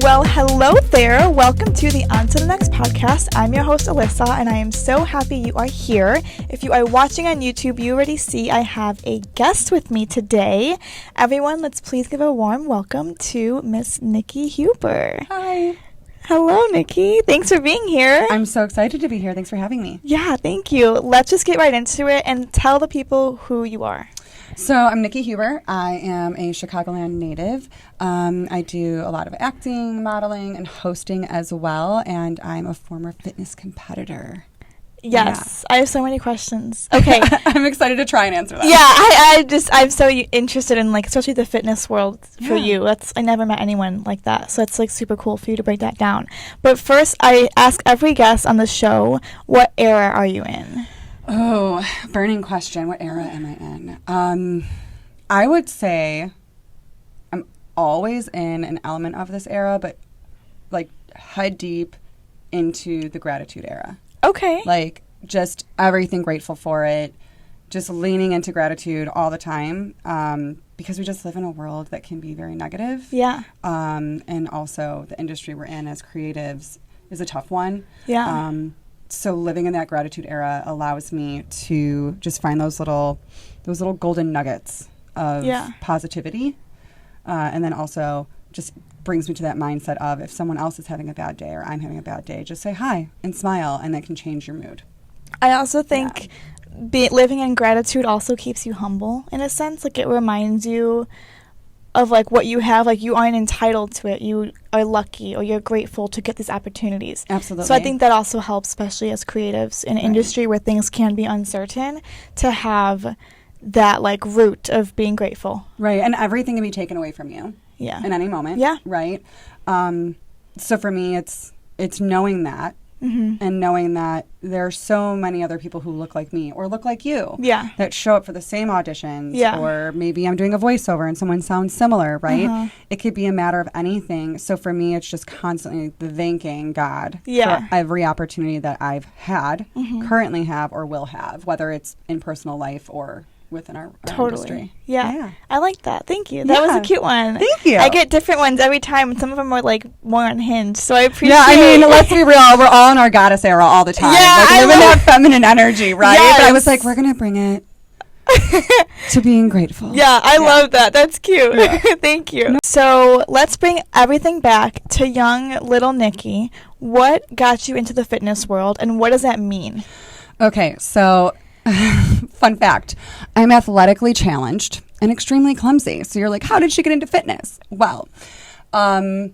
Well, hello there. Welcome to the On to the Next podcast. I'm your host, Alyssa, and I am so happy you are here. If you are watching on YouTube, you already see I have a guest with me today. Everyone, let's please give a warm welcome to Miss Nikki Huber. Hi. Hello, Nikki. Thanks for being here. I'm so excited to be here. Thanks for having me. Yeah, thank you. Let's just get right into it and tell the people who you are. So I'm Nikki Huber. I am a Chicagoland native. I do a lot of acting, modeling, and hosting as well, and I'm a former fitness competitor. Yes, yeah. I have so many questions. Okay. I'm excited to try and answer them. Yeah, I'm so interested in, like, especially the fitness world for you. I never met anyone like that, so it's, like, super cool for you to break that down. But first, I ask every guest on the show, what era are you in? Oh, burning question. What era am I in? I would say I'm always in an element of this era, but, like, head deep into the gratitude era. Okay. Like, just everything grateful for it, just leaning into gratitude all the time, because we just live in a world that can be very negative. Yeah. And also the industry we're in as creatives is a tough one. Yeah. So living in that gratitude era allows me to just find those little golden nuggets of positivity, and then also just brings me to that mindset of if someone else is having a bad day or I'm having a bad day, just say hi and smile, and that can change your mood. I also think living in gratitude also keeps you humble in a sense. Like, it reminds you of, like, what you have. Like, you aren't entitled to it. You are lucky or you're grateful to get these opportunities. Absolutely. So I think that also helps, especially as creatives in an industry where things can be uncertain, to have that, like, root of being grateful. Right, and everything can be taken away from you. Yeah. In any moment. Yeah. Right. So for me, it's knowing that, and knowing that there are so many other people who look like me or look like you. Yeah. That show up for the same auditions. Yeah. Or maybe I'm doing a voiceover and someone sounds similar. Right. It could be a matter of anything. So for me, it's just constantly thanking God for every opportunity that I've had, currently have, or will have, whether it's in personal life or within our industry. Yeah. I like that. Thank you. That was a cute one. Thank you. I get different ones every time, and some of them are, like, more unhinged, so I appreciate I mean, let's be real. We're all in our goddess era all the time. Yeah, like, living that feminine energy, right? Yes. But I was like, we're going to bring it to being grateful. Yeah, I love that. That's cute. Yeah. Thank you. So let's bring everything back to young little Nikki. What got you into the fitness world, and what does that mean? Okay, so fun fact, I'm athletically challenged and extremely clumsy. So you're like, how did she get into fitness? Well, I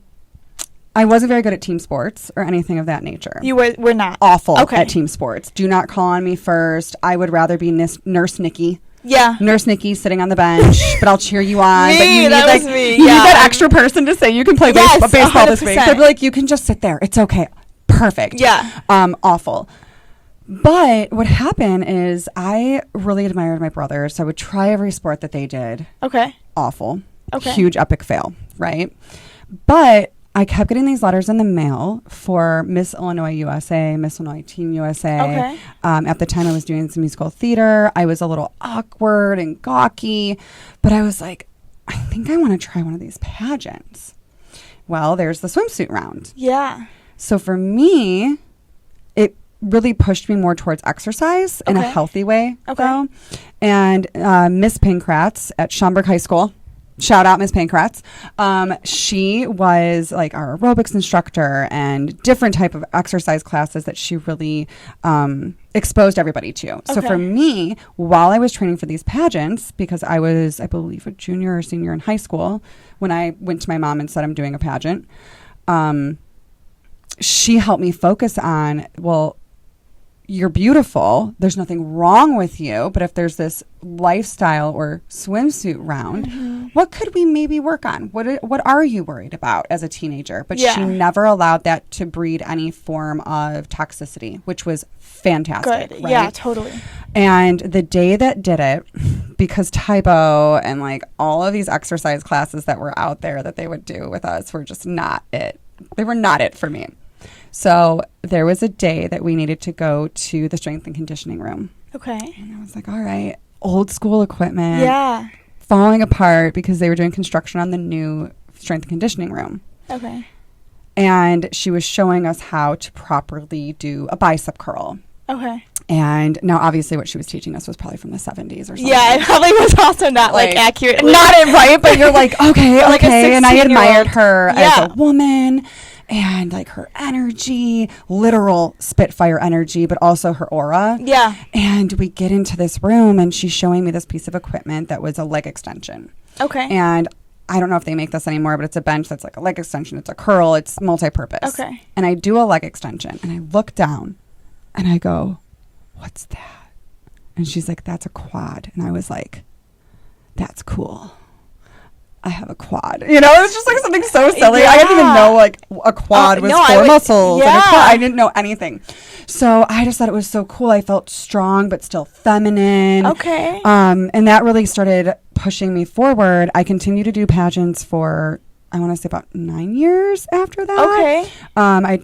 wasn't very good at team sports or anything of that nature. You were not? Awful at team sports. Do not call on me first. I would rather be Nurse Nikki. Yeah. Nurse Nikki sitting on the bench, but I'll cheer you on. Me, but you need, that like, was me. You need that extra person to say you can play baseball 100%. this week. They'd be like, you can just sit there. It's okay. Perfect. Yeah. Awful. But what happened is I really admired my brothers. So I would try every sport that they did. Okay. Awful. Okay. Huge epic fail, right? But I kept getting these letters in the mail for Miss Illinois USA, Miss Illinois Team USA. Okay. At the time I was doing some musical theater. I was a little awkward and gawky, but I was like, I think I want to try one of these pageants. Well, there's the swimsuit round. Yeah. So for me, it really pushed me more towards exercise in a healthy way. Okay. And Miss Pankratz at Schaumburg High School, shout out Miss Pankratz, she was like our aerobics instructor and different type of exercise classes that she really exposed everybody to. So for me, while I was training for these pageants, because I was, I believe, a junior or senior in high school, when I went to my mom and said I'm doing a pageant, she helped me focus on, well, you're beautiful. There's nothing wrong with you. But if there's this lifestyle or swimsuit round, what could we maybe work on? What are you worried about as a teenager? But she never allowed that to breed any form of toxicity, which was fantastic. Good. Right? Yeah, totally. And the day that did it, because Tybo and like all of these exercise classes that were out there that they would do with us were just not it. They were not it for me. So there was a day that we needed to go to the strength and conditioning room. Okay. And I was like, all right, old school equipment. Yeah. Falling apart because they were doing construction on the new strength and conditioning room. Okay. And she was showing us how to properly do a bicep curl. Okay. And now, obviously, what she was teaching us was probably from the 70s or something. Yeah, it probably was also not like accurate. Not it right, but you're like, okay. And I admired her as a woman and like her energy, literal Spitfire energy, but also her aura. Yeah. And we get into this room and she's showing me this piece of equipment that was a leg extension. Okay. And I don't know if they make this anymore, but it's a bench that's like a leg extension. It's a curl. It's multi-purpose. Okay. And I do a leg extension and I look down and I go, what's that? And she's like, that's a quad. And I was like, that's cool. I have a quad. You know, it was just like something so silly. Yeah. I didn't even know like a quad was four muscles. Yeah. And a quad. I didn't know anything. So I just thought it was so cool. I felt strong, but still feminine. Okay. And that really started pushing me forward. I continued to do pageants for, I want to say about 9 years after that. Okay. I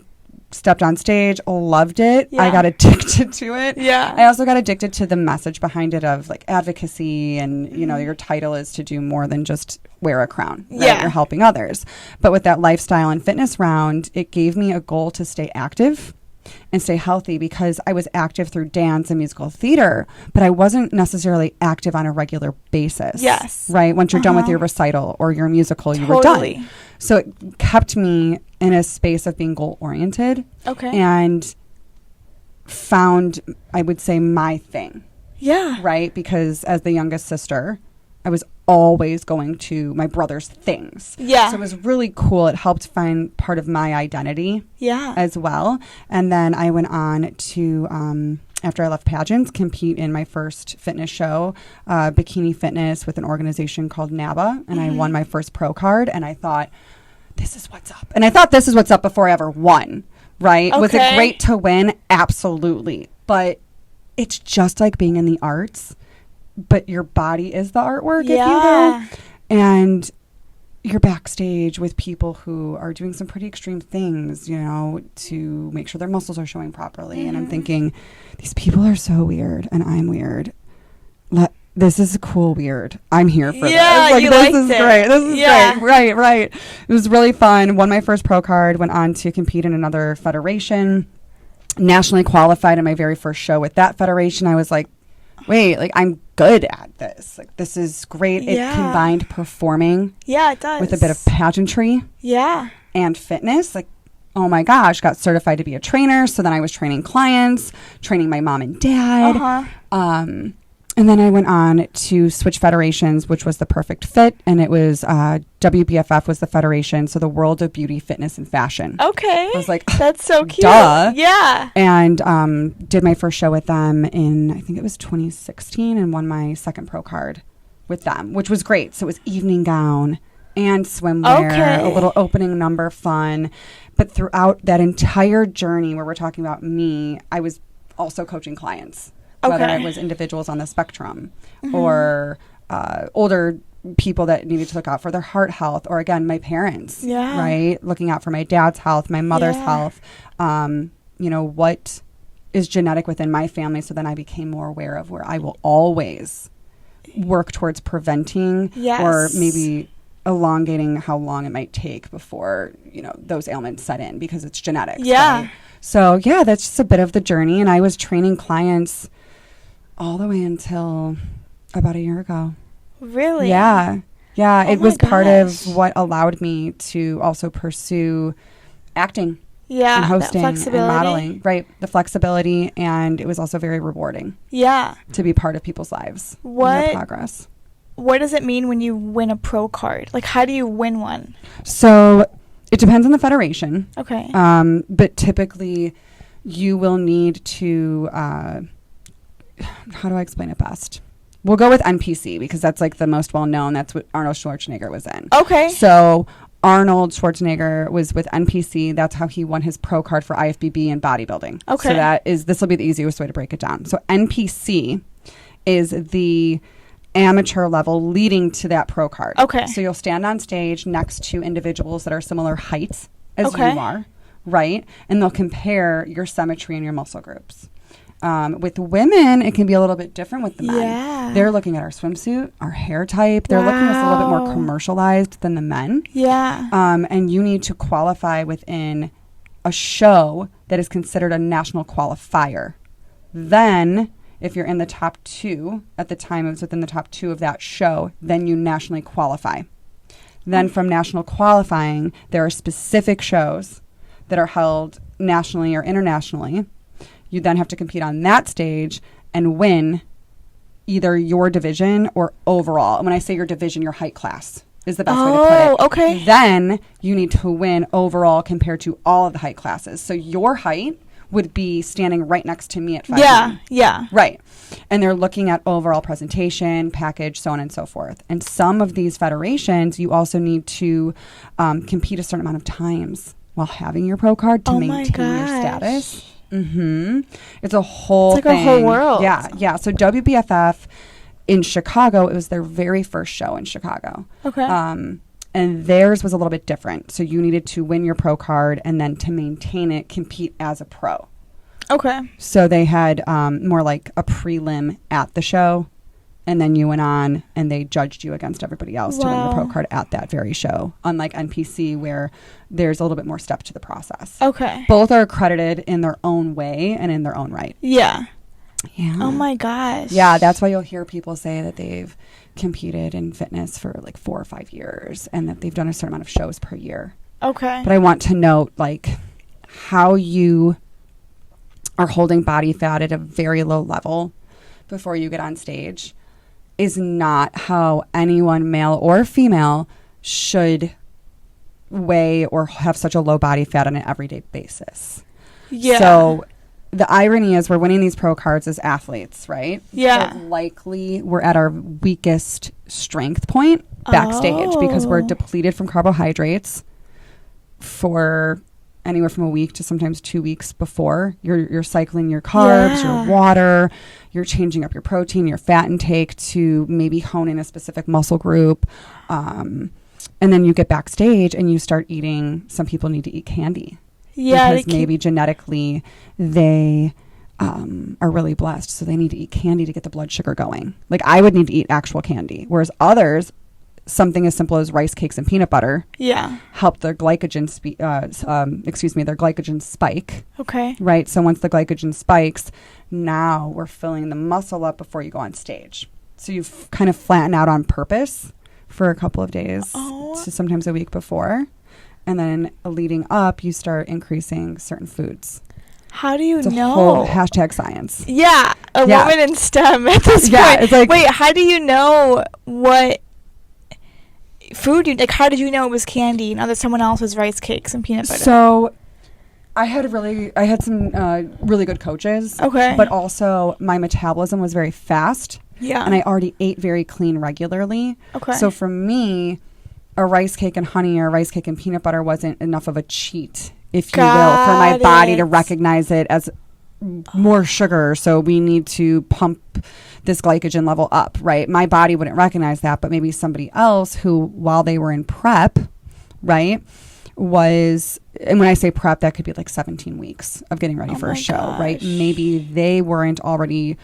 stepped on stage, loved it. Yeah. I got addicted to it. Yeah. I also got addicted to the message behind it of like advocacy and, you know, your title is to do more than just wear a crown. Right? Yeah. You're helping others. But with that lifestyle and fitness round, it gave me a goal to stay active and stay healthy because I was active through dance and musical theater, but I wasn't necessarily active on a regular basis. Yes. Right? Once you're done with your recital or your musical, you were done. So it kept me in a space of being goal-oriented. Okay. And found, I would say, my thing. Yeah. Right? Because as the youngest sister, I was always going to my brother's things. Yeah. So it was really cool. It helped find part of my identity as well. And then I went on to, after I left pageants, compete in my first fitness show, Bikini Fitness with an organization called NABA. And I won my first pro card. And I thought, this is what's up. And I thought this is what's up before I ever won. Right? Okay. Was it great to win? Absolutely. But it's just like being in the arts. But your body is the artwork, if you will. And you're backstage with people who are doing some pretty extreme things, you know, to make sure their muscles are showing properly. And I'm thinking, these people are so weird and I'm weird. This is cool weird. I'm here for this. Like, this is great. This is great. Right. It was really fun. Won my first pro card, went on to compete in another federation, nationally qualified in my very first show with that federation. I was like, wait, like I'm good at this. Like this is great. It combined performing. Yeah, it does. With a bit of pageantry. Yeah. And fitness. Like, oh my gosh, got certified to be a trainer. So then I was training clients, training my mom and dad. And then I went on to switch federations, which was the perfect fit. And it was WBFF was the federation. So the World of Beauty, Fitness, and Fashion. Okay. I was like, that's so cute. Duh. Yeah. And did my first show with them in, I think it was 2016, and won my second pro card with them, which was great. So it was evening gown and swimwear, a little opening number fun. But throughout that entire journey where we're talking about me, I was also coaching clients. Whether it was individuals on the spectrum or older people that needed to look out for their heart health, or again, my parents, right? Looking out for my dad's health, my mother's health, you know, what is genetic within my family. So then I became more aware of where I will always work towards preventing or maybe elongating how long it might take before, you know, those ailments set in because it's genetics. Yeah. Right? So yeah, that's just a bit of the journey. And I was training clients all the way until about a year ago. Really? Yeah. Yeah. Oh it was part of what allowed me to also pursue acting. Yeah. And hosting and modeling. Right. The flexibility. And it was also very rewarding. Yeah. To be part of people's lives. What? And their progress. What does it mean when you win a pro card? Like, how do you win one? So it depends on the federation. Okay. But typically you will need to, how do I explain it best? We'll go with NPC because that's like the most well known. That's what Arnold Schwarzenegger was in. Okay. So Arnold Schwarzenegger was with NPC. That's how he won his pro card for IFBB and bodybuilding. Okay. So this will be the easiest way to break it down. So NPC is the amateur level leading to that pro card. Okay. So you'll stand on stage next to individuals that are similar heights as you are, right? And they'll compare your symmetry and your muscle groups. With women, it can be a little bit different with the men. Yeah. They're looking at our swimsuit, our hair type. They're looking at us a little bit more commercialized than the men. Yeah. And you need to qualify within a show that is considered a national qualifier. Then, if you're in the top 2, at the time it was within the top 2 of that show, then you nationally qualify. Then from national qualifying, there are specific shows that are held nationally or internationally. You then have to compete on that stage and win either your division or overall. And when I say your division, your height class is the best way to put it. Okay. Then you need to win overall compared to all of the height classes. So your height would be standing right next to me at 5'9". Yeah. Right. And they're looking at overall presentation, package, so on and so forth. And some of these federations, you also need to compete a certain amount of times while having your pro card to maintain your status. It's a whole It's like thing. a whole world. Yeah. So WBFF in Chicago, it was their very first show in Chicago. Okay. And theirs was a little bit different. So you needed to win your pro card and then to maintain it, compete as a pro. Okay. So they had more like a prelim at the show, and then you went on and they judged you against everybody else to win your pro card at that very show. Unlike NPC, where there's a little bit more steps to the process. Okay. Both are accredited in their own way and in their own right. Yeah. Yeah. Oh my gosh. Yeah, that's why you'll hear people say that they've competed in fitness for like 4 or 5 years and that they've done a certain amount of shows per year. Okay. But I want to note like how you are holding body fat at a very low level before you get on stage is not how anyone, male or female, should weigh or have such a low body fat on an everyday basis. Yeah. So the irony is we're winning these pro cards as athletes, right? Yeah. But likely we're at our weakest strength point backstage because we're depleted from carbohydrates for anywhere from a week to sometimes 2 weeks before. You're cycling your carbs, your water, you're changing up your protein, your fat intake to maybe hone in a specific muscle group. And then you get backstage and you start eating. Some people need to eat candy. Yeah. Because maybe genetically they are really blessed. So they need to eat candy to get the blood sugar going. Like I would need to eat actual candy. Whereas others, something as simple as rice cakes and peanut butter help their glycogen their glycogen spike. Okay. Right. So once the glycogen spikes, now we're filling the muscle up before you go on stage. So you kind of flatten out on purpose for a couple of days to sometimes a week before. And then leading up, you start increasing certain foods. How do you it's a know? whole hashtag science. Yeah. A woman in STEM at this point. It's like, wait, how do you know what food you like? How did you know it was candy and someone else was rice cakes and peanut butter? So I had some really good coaches. Okay. But also my metabolism was very fast. Yeah. And I already ate very clean regularly. Okay. So for me, a rice cake and honey or a rice cake and peanut butter wasn't enough of a cheat, if you will, for my body to recognize it as more sugar. So we need to pump this glycogen level up, right? My body wouldn't recognize that, but maybe somebody else who, while they were in prep, right, and when I say prep, that could be like 17 weeks of getting ready for a show, right? Maybe they weren't already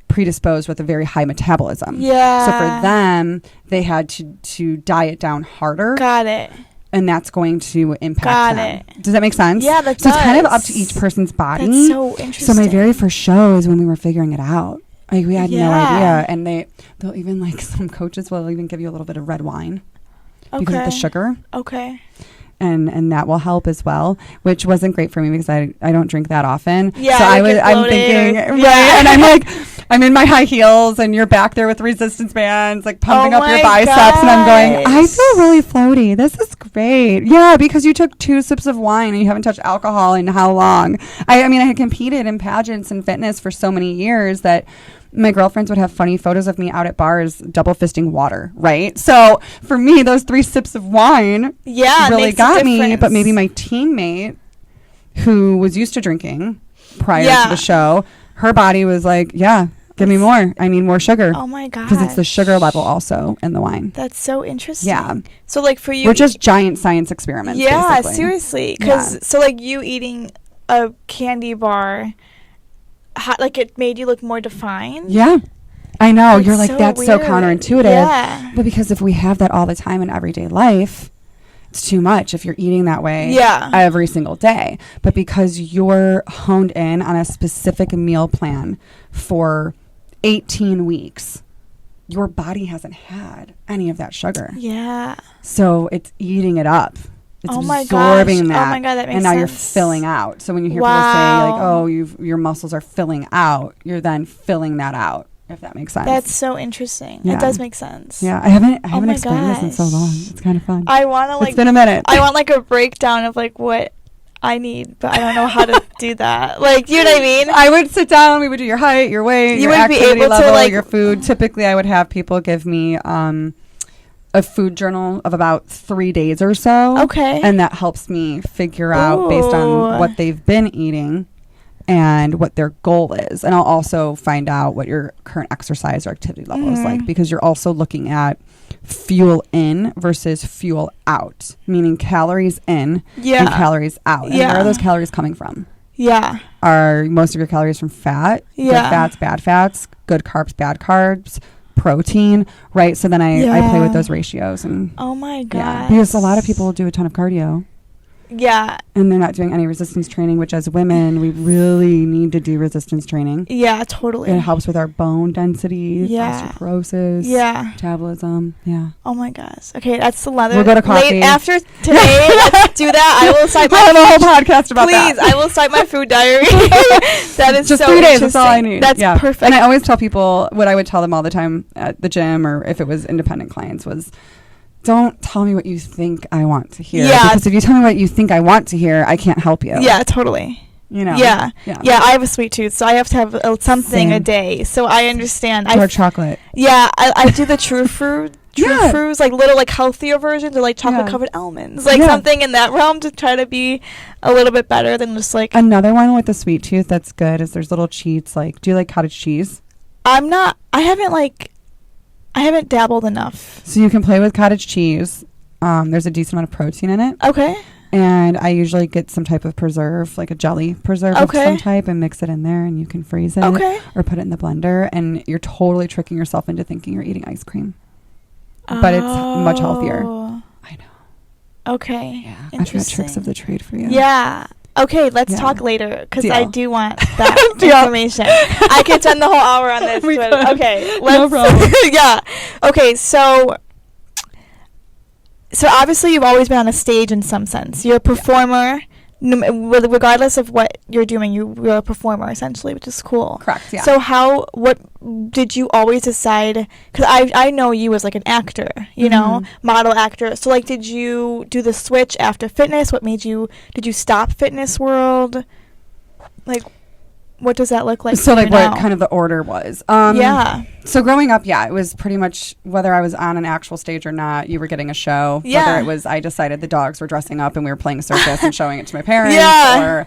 predisposed with a very high metabolism. Yeah. So for them, they had to diet down harder. Got it. And that's going to impact them. Does that make sense? Yeah, that does. So it's kind of up to each person's body. That's so interesting. So my very first show is when we were figuring it out. Like we had no idea. And they'll even like some coaches will even give you a little bit of red wine because of the sugar. Okay. And that will help as well, which wasn't great for me because I don't drink that often. Yeah. So I'm thinking, right, and I'm like, I'm in my high heels and you're back there with resistance bands, like pumping up your biceps, and I'm going, I feel really floaty. This is great. Yeah, because you took 2 sips of wine and you haven't touched alcohol in how long? I mean, I had competed in pageants and fitness for so many years that my girlfriends would have funny photos of me out at bars double fisting water, right? So for me, those 3 sips of wine really got me. But maybe my teammate who was used to drinking prior to the show, her body was like, give me more. I need more sugar. Oh my God. Because it's the sugar level also in the wine. That's so interesting. Yeah. So like for you. We're just giant science experiments. Yeah, basically. Seriously. Because so like you eating a candy bar like it made you look more defined. Yeah. I know. That's You're like, so that's so weird. counterintuitive. Yeah. But because if we have that all the time in everyday life, it's too much if you're eating that way every single day. But because you're honed in on a specific meal plan for 18 weeks, your body hasn't had any of that sugar. Yeah. So it's eating it up. It's Oh my absorbing gosh. that. Oh my God, that makes and now sense. you're filling out. So when you hear people Wow. say like, "Oh, your muscles are filling out," you're then filling that out. If that makes sense. That's so interesting. Yeah. It does make sense. Yeah, I haven't my explained this in so gosh. long. It's kind of fun. I want to like. It's been a minute. I want like a breakdown of like what I need, but I don't know how to do that. Like, you know what I mean? I would sit down. We would do your height, your weight, You your would be activity able to, level, like- your food. Typically, I would have people give me a food journal of about 3 days or so. Okay. And that helps me figure out based on Ooh. what they've been eating and what their goal is. And I'll also find out what your current exercise or activity level is like, because you're also looking at fuel in versus fuel out, meaning calories in and calories out. And where are those calories coming from? Yeah. Are most of your calories from fat, good fats, bad fats, good carbs, bad carbs, protein, right? So then I play with those ratios. And Oh my God. because a lot of people do a ton of cardio. Yeah. And they're not doing any resistance training, which as women, we really need to do resistance training. Yeah, totally. It helps with our bone density, osteoporosis, metabolism. Yeah. Oh my gosh. Okay, that's another. We'll go to coffee. After today, let's do that. I will start We'll have a my whole podcast about that. Please, I will start my food diary. That is just so 3 days. interesting. That's all I need. That's perfect. And I always tell people what I would tell them all the time at the gym, or if it was independent clients, was don't tell me what you think I want to hear. Yeah. Because if you tell me what you think I want to hear, I can't help you. Yeah, totally. You know. Yeah. I have a sweet tooth, so I have to have something Same. a day. So I understand. Dark chocolate. Yeah, I do the true fruit. Yeah. Fruits, like little like healthier versions, or like chocolate covered almonds, like something in that realm to try to be a little bit better than just like. Another one with the sweet tooth that's good is there's little cheats. Like, do you like cottage cheese? I haven't dabbled enough. So you can play with cottage cheese. There's a decent amount of protein in it. Okay. And I usually get some type of preserve, like a jelly preserve of some type, and mix it in there, and you can freeze it or put it in the blender, and you're totally tricking yourself into thinking you're eating ice cream. But it's much healthier. I know. Okay. Yeah. I've got tricks of the trade for you. Yeah. Okay, let's talk later, because I do want that Deal. information. I could spend the whole hour on this. We but could. Okay. No problem. Yeah. Okay, so obviously you've always been on a stage in some sense. You're a performer. Regardless of what you're doing, you're a performer essentially, which is cool. Correct, yeah. So what did you always decide? Because I know you as like an actor, you know, model actor. So like, did you do the switch after fitness? Did you stop fitness world? Like, what does that look like? So like what now? kind of the order was? So growing up, it was pretty much whether I was on an actual stage or not, you were getting a show. Yeah. Whether it was I decided the dogs were dressing up and we were playing a circus and showing it to my parents. Yeah.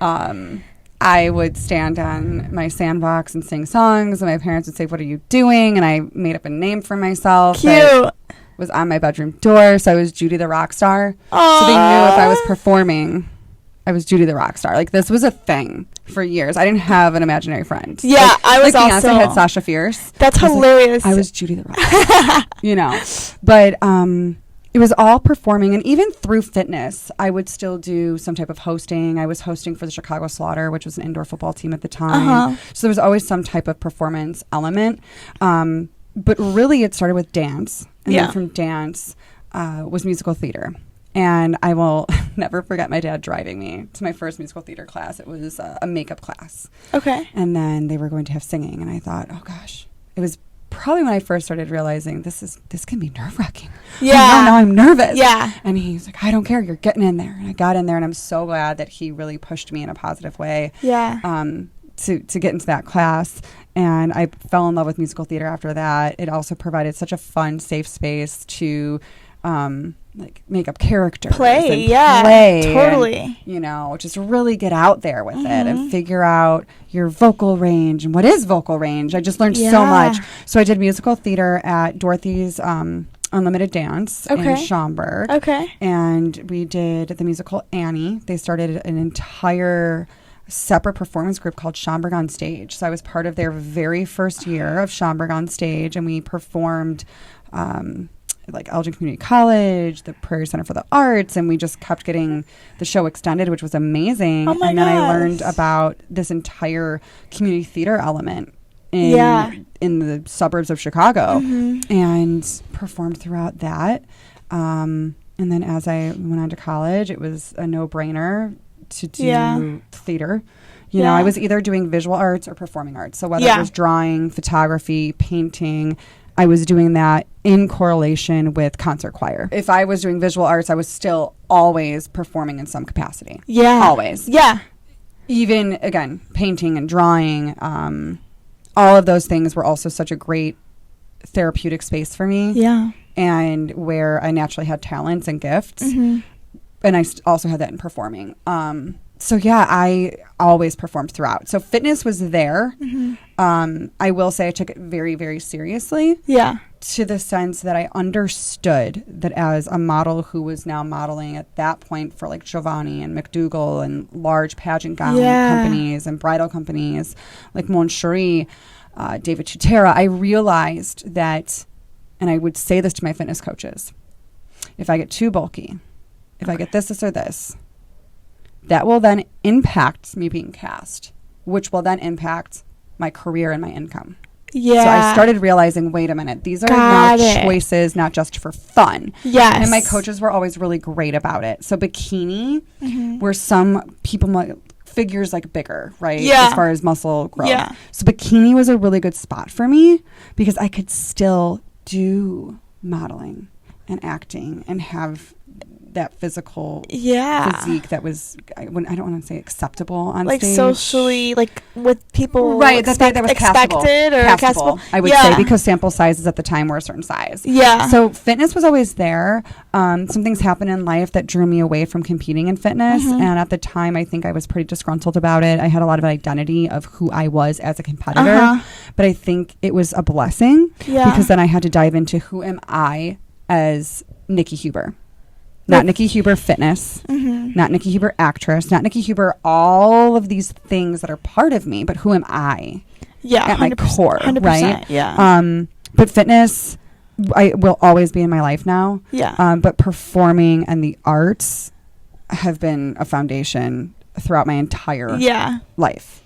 Or I would stand on my sandbox and sing songs, and my parents would say, "What are you doing?" And I made up a name for myself. Cute. That was on my bedroom door, so I was Judy the Rock Star. Aww. So they knew if I was performing, I was Judy the Rock Star. Like, this was a thing for years. I didn't have an imaginary friend. Yeah, like, I was like also. Beyonce had Sasha Fierce. That's hilarious. I was Judy the Rock Star. You know, but it was all performing, and even through fitness, I would still do some type of hosting. I was hosting for the Chicago Slaughter, which was an indoor football team at the time. So there was always some type of performance element. But really, it started with dance, and then from dance was musical theater. And I will never forget my dad driving me to my first musical theater class. It was a makeup class. Okay. And then they were going to have singing, and I thought, oh gosh, it was probably when I first started realizing this can be nerve-wracking. Yeah. Now I'm nervous. Yeah. And he's like, I don't care, you're getting in there. And I got in there, and I'm so glad that he really pushed me in a positive way. Yeah. To get into that class. And I fell in love with musical theater after that. It also provided such a fun, safe space to like make up characters. Play, totally. And, you know, just really get out there with it and figure out your vocal range and what is vocal range. I just learned so much. So I did musical theater at Dorothy's Unlimited Dance in Schaumburg. Okay. And we did the musical Annie. They started an entire separate performance group called Schaumburg on Stage. So I was part of their very first year of Schaumburg on Stage, and we performed like Elgin Community College, the Prairie Center for the Arts, and we just kept getting the show extended, which was amazing. Oh my and then I gosh. learned about this entire community theater element in the suburbs of Chicago, and performed throughout that. And then as I went on to college, it was a no-brainer to do theater. You know, I was either doing visual arts or performing arts. So whether it was drawing, photography, painting, I was doing that in correlation with concert choir. If I was doing visual arts, I was still always performing in some capacity. Yeah. Always. Yeah. Even, again, painting and drawing, all of those things were also such a great therapeutic space for me. Yeah. And where I naturally had talents and gifts. And I also had that in performing. So yeah, I always performed throughout. So fitness was there. I will say I took it very, very seriously. Yeah. To the sense that I understood that as a model who was now modeling at that point for like Giovanni and McDougal and large pageant gown companies and bridal companies like Mon Cherie, David Chutera, I realized that, and I would say this to my fitness coaches, if I get too bulky, if I get this, or this, that will then impact me being cast, which will then impact my career and my income. Yeah. So I started realizing, wait a minute, these are now choices not just for fun. Yes. And my coaches were always really great about it. So bikini, where some people might figures like bigger, right? Yeah. As far as muscle growth. Yeah. So bikini was a really good spot for me because I could still do modeling and acting and have that physical physique that was, I don't want to say acceptable on like stage. Socially, like with people that was expected or castable. I would say, because sample sizes at the time were a certain size. Yeah. So fitness was always there. Some things happened in life that drew me away from competing in fitness. And at the time, I think I was pretty disgruntled about it. I had a lot of identity of who I was as a competitor. But I think it was a blessing because then I had to dive into who am I as Nikki Huber. Not Nikki Huber fitness, not Nikki Huber actress, not Nikki Huber all of these things that are part of me, but who am I at my core, 100%, right? Yeah. But fitness will always be in my life now. Yeah. But performing and the arts have been a foundation throughout my entire life.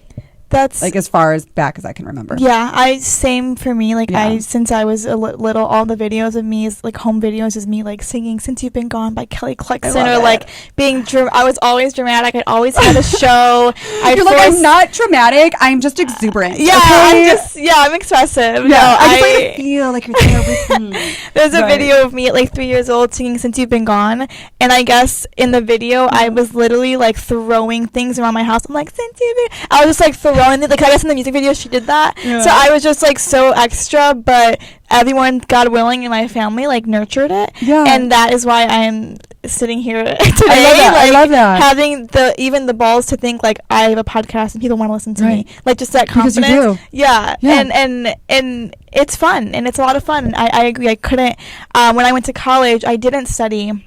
That's like as far as back as I can remember. Yeah, same for me. Like since I was a little, all the videos of me is like home videos is me like singing "Since You've Been Gone" by Kelly Clarkson, or like being. I was always dramatic. I always had a show. You're like, I'm not dramatic. I'm just exuberant. Yeah, okay? I'm expressive. Yeah, no, I just like to feel like you're there with me. There's a video of me at like 3 years old singing "Since You've Been Gone," and I guess in the video I was literally like throwing things around my house. I'm like, "Since you've been," I was just like throwing it. Like I guess in the music video she did that. So I was just like so extra, but everyone, God willing, in my family like nurtured it. Yeah. And that is why I'm sitting here today. I love that. Having even the balls to think like I have a podcast and people want to listen to me. Like just that confidence. Because you do. Yeah. And it's fun and it's a lot of fun. I agree. I couldn't when I went to college I didn't study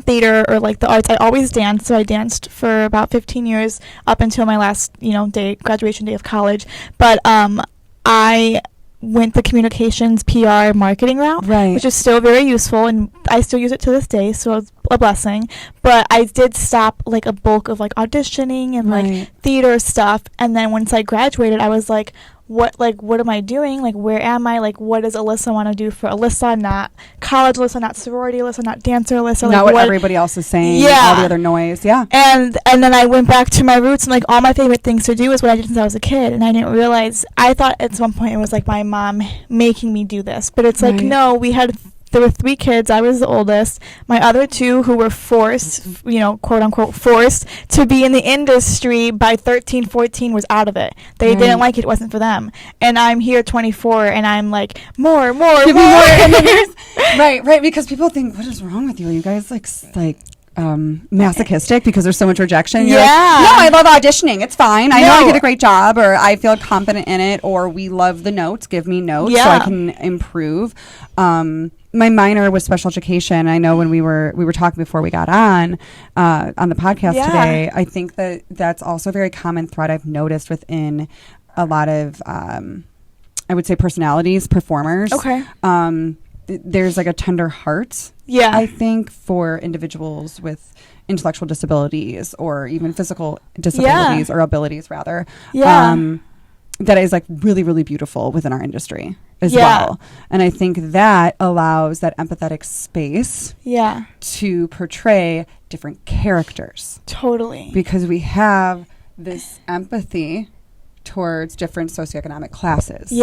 theater or like the arts. I always danced, so I danced for about 15 years up until my last graduation day of college. But I went the communications PR marketing route, which is still very useful and I still use it to this day, so it's a blessing. But I did stop like a bulk of like auditioning and like theater stuff, and then once I graduated I was like, what am I doing? Like, where am I? Like, what does Alyssa want to do for Alyssa? Not college Alyssa, not sorority Alyssa, not dancer Alyssa. Not what everybody else is saying. All the other noise. Yeah. And then I went back to my roots, and like all my favorite things to do is what I did since I was a kid. And I didn't realize, I thought at some point it was like my mom making me do this, but it's like, no, there were 3 kids. I was the oldest. My other 2 who were forced, quote unquote, forced to be in the industry by 13, 14 was out of it. They didn't like it. It wasn't for them. And I'm here 24 and I'm like, more. Give me more. And then right. Because people think, what is wrong with you? Are you guys like masochistic because there's so much rejection. You're Yeah. like, no, I love auditioning. It's fine. I know I No. did a great job, or I feel confident in it, or we love the notes. Give me notes so I can improve. My minor was special education. I know when we were talking before we got on the podcast today, I think that's also a very common thread I've noticed within a lot of, I would say, personalities, performers. Okay. There's like a tender heart, I think, for individuals with intellectual disabilities or even physical disabilities or abilities, rather. That is like really, really beautiful within our industry as well. And I think that allows that empathetic space to portray different characters. Totally. Because we have this empathy towards different socioeconomic classes.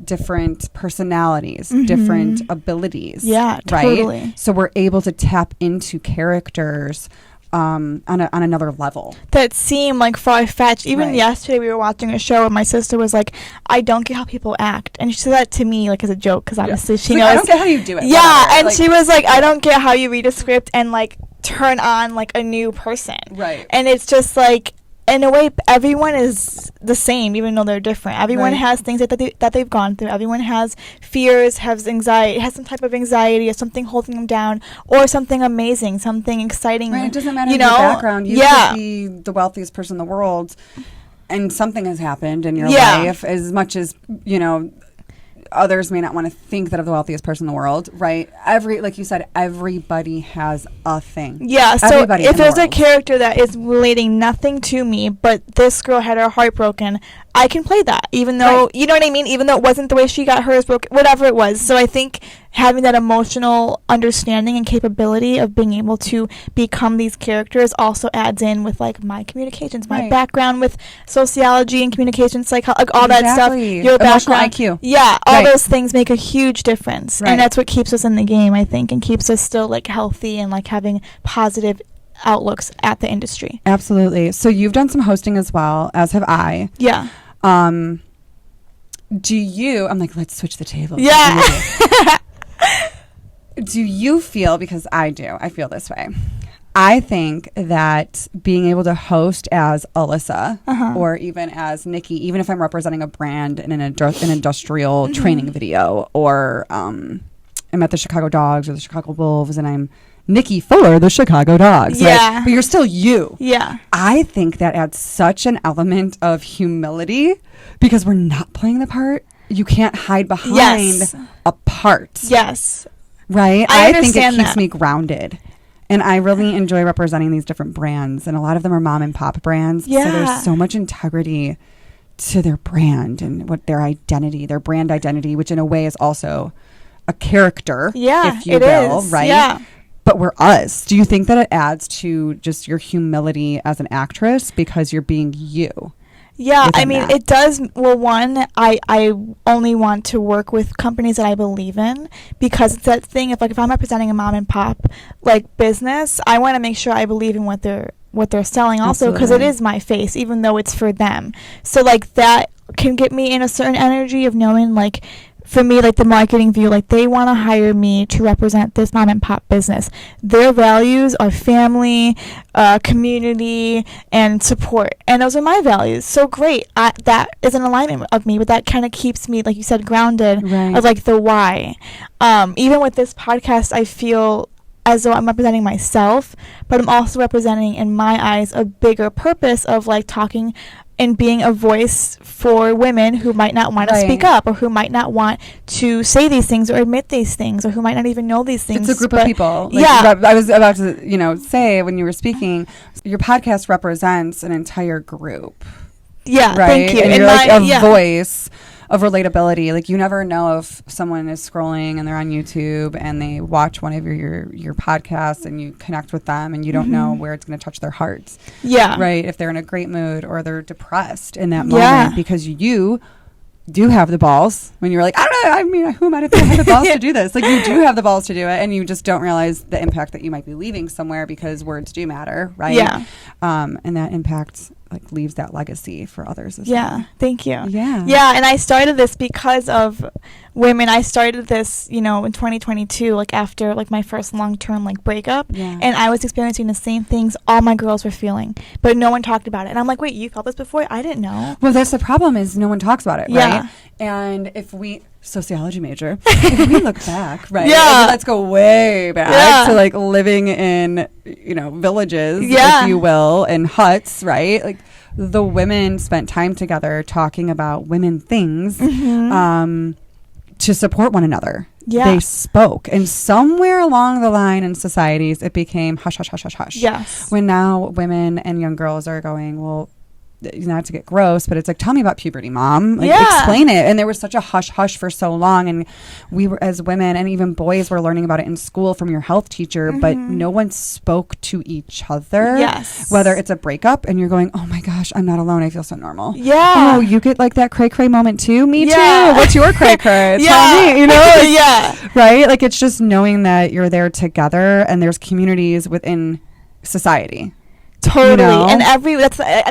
Different personalities, different abilities. Right? Totally. So we're able to tap into characters on another level that seem like far-fetched. Even yesterday we were watching a show and my sister was like, I don't get how people act, and she said that to me like as a joke because obviously she knows, I don't get how you do it. And like, she was like, I don't get how you read a script and like turn on like a new person, and it's just like, in a way, everyone is the same, even though they're different. Everyone has things that they've gone through. Everyone has fears, has anxiety, has some type of anxiety, or something holding them down, or something amazing, something exciting. It doesn't matter your background. You could be the wealthiest person in the world, and something has happened in your life. As much as others may not want to think that of the wealthiest person in the world, right? Like you said, everybody has a thing. So if there's a character that is relating nothing to me, but this girl had her heart broken, I can play that, even though, you know what I mean? Even though it wasn't the way she got hers broken, whatever it was. So I think having that emotional understanding and capability of being able to become these characters also adds in with like my communications, my background with sociology and communication psychology, like all that stuff. Your emotional background, IQ. All those things make a huge difference, and that's what keeps us in the game, I think, and keeps us still like healthy and like having positive outlooks at the industry. Absolutely. So you've done some hosting as well, as have I. Do you, I'm like, let's switch the tables. Do you feel, because I feel this way, I think that being able to host as Alyssa or even as Nikki, even if I'm representing a brand in an industrial training video, or I'm at the Chicago Dogs or the Chicago Wolves and I'm Nikki Fuller, the Chicago Dogs. Right? But you're still you. I think that adds such an element of humility because we're not playing the part. You can't hide behind a part. Right? I think it keeps me grounded. And I really enjoy representing these different brands. And a lot of them are mom and pop brands. So there's so much integrity to their brand and what their identity, their brand identity, which in a way is also a character, if you will, right? But we're us. Do you think that it adds to just your humility as an actress because you're being you? I mean, it does. Well, one, I only want to work with companies that I believe in, because it's that thing. If I'm representing a mom and pop like business, I want to make sure I believe in what they're selling also, because it is my face, even though it's for them. So like that can get me in a certain energy of knowing, like, for me, like the marketing view, like they want to hire me to represent this mom and pop business. Their values are family, community, and support. And those are my values. So great. That is an alignment of me, but that kind of keeps me, like you said, grounded of like the why. Even with this podcast, I feel as though I'm representing myself, but I'm also representing, in my eyes, a bigger purpose of like talking and being a voice for women who might not want to speak up, or who might not want to say these things or admit these things, or who might not even know these things. It's a group of people. Like, I was about to, say when you were speaking, your podcast represents an entire group. Thank you. And you're like a voice of relatability. Like, you never know if someone is scrolling and they're on YouTube and they watch one of your podcasts and you connect with them and you don't know where it's going to touch their hearts. Right? If they're in a great mood or they're depressed in that moment, because you do have the balls when you're like, I don't know, I mean, who might have the balls to do this? Like, you do have the balls to do it, and you just don't realize the impact that you might be leaving somewhere, because words do matter, right? And that impact like leaves that legacy for others as well. Thank you. And I started this because of women, I started this, in 2022, like after like my first long-term like breakup, and I was experiencing the same things all my girls were feeling, but no one talked about it. And I'm like, wait, you felt this before? I didn't know. Well, that's the problem, is no one talks about it, right? And if we sociology major, if we look back, right? Let's go way back to like living in, villages, if you will, and huts, right? Like the women spent time together talking about women things to support one another. They spoke, and somewhere along the line in societies, it became hush, hush, hush, hush, hush. Yes. When now women and young girls are going, well, not to get gross, but it's like, tell me about puberty, mom. Like, explain it. And there was such a hush hush for so long, and we were, as women and even boys, were learning about it in school from your health teacher, but no one spoke to each other. Whether it's a breakup and you're going, oh my gosh, I'm not alone, I feel so normal. Oh, you get like that cray cray moment too? Me too. What's your cray cray? Tell me, like, right? Like, it's just knowing that you're there together and there's communities within society. Totally. And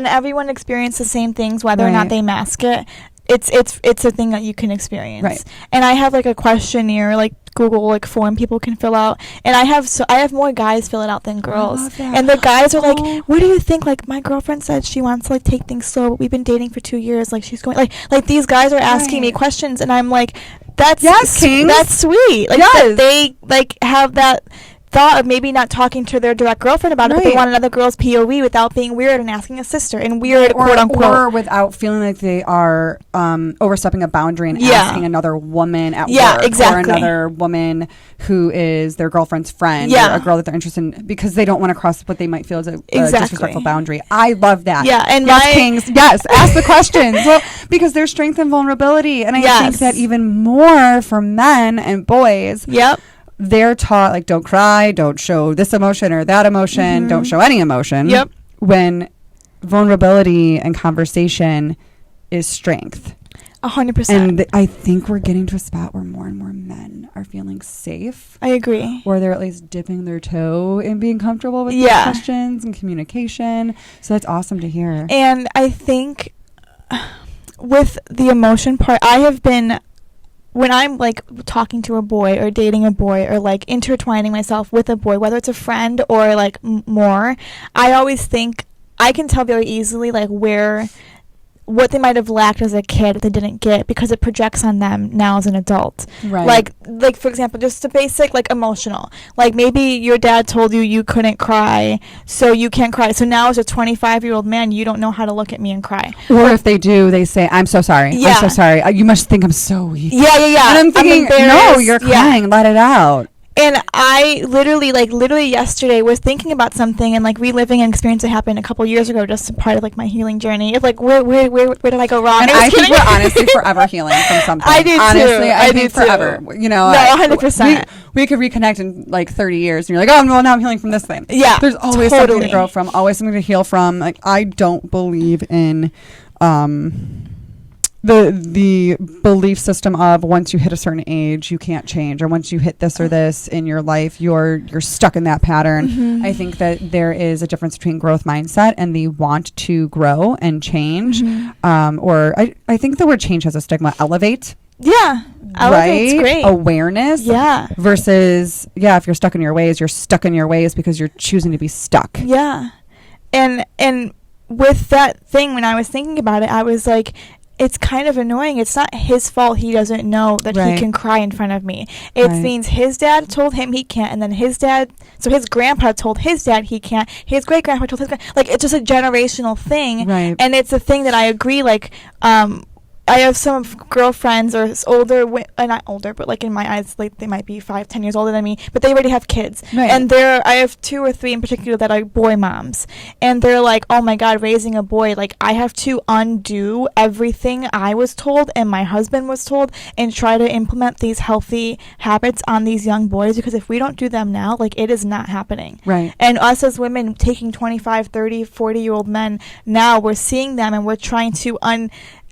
everyone experiences the same things, whether or not they mask it. It's a thing that you can experience. Right. And I have like a questionnaire, like Google like form people can fill out, and I have more guys fill it out than girls. And the guys are like, what do you think? Like, my girlfriend said she wants to like take things slow, but we've been dating for 2 years. Like, she's going like these guys are asking me questions, and I'm like, that's sweet. Like, that they like have that thought of maybe not talking to their direct girlfriend about it, but they want another girl's POV without being weird and asking a sister and weird, quote unquote, or without feeling like they are overstepping a boundary and asking another woman at work, or another woman who is their girlfriend's friend, or a girl that they're interested in, because they don't want to cross what they might feel as a disrespectful boundary. I love that. And kings, ask the questions. Well, because there's strength and vulnerability, and I think that even more for men and boys. They're taught, like, don't cry, don't show this emotion or that emotion, don't show any emotion. When vulnerability and conversation is strength. 100%. And I think we're getting to a spot where more and more men are feeling safe. I agree. Or they're at least dipping their toe in being comfortable with these questions and communication. So that's awesome to hear. And I think with the emotion part, I have been... when I'm like talking to a boy or dating a boy or like intertwining myself with a boy, whether it's a friend or like more, I always think I can tell very easily like what they might have lacked as a kid that they didn't get, because it projects on them now as an adult. Like for example, just a basic like emotional, like maybe your dad told you couldn't cry, so you can't cry, so now as a 25-year-old man you don't know how to look at me and cry. Or if they do, they say, I'm so sorry. I'm so sorry. You must think I'm so weak. And I'm thinking, no, you're crying. Let it out. And I literally yesterday was thinking about something and like reliving an experience that happened a couple years ago, just a part of like my healing journey. Of like where did I go wrong? And I think we're honestly forever healing from something. I do too. Honestly, I think forever. You know, no, 100%. We could reconnect in like 30 years, and you're like, oh, well, now I'm healing from this thing. There's always something to grow from, always something to heal from. Like, I don't believe in the belief system of once you hit a certain age you can't change, or once you hit this or this in your life you're stuck in that pattern. I think that there is a difference between growth mindset and the want to grow and change. Or I think the word change has a stigma. Elevate. Elevate's great. Awareness. Versus if you're stuck in your ways, you're stuck in your ways because you're choosing to be stuck. And with that thing, when I was thinking about it, I was like, it's kind of annoying. It's not his fault he doesn't know that he can cry in front of me. It means his dad told him he can't, and then his grandpa told his dad he can't. His great grandpa told his like, it's just a generational thing. And it's a thing that I agree, like, I have some girlfriends or older, not older, but like in my eyes, like they might be 5-10 years older than me, but they already have kids. And I have 2 or 3 in particular that are boy moms, and they're like, oh my God, raising a boy, like I have to undo everything I was told and my husband was told and try to implement these healthy habits on these young boys, because if we don't do them now, like it is not happening. And us as women taking 25, 30, 40-year-old men now, we're seeing them and we're trying to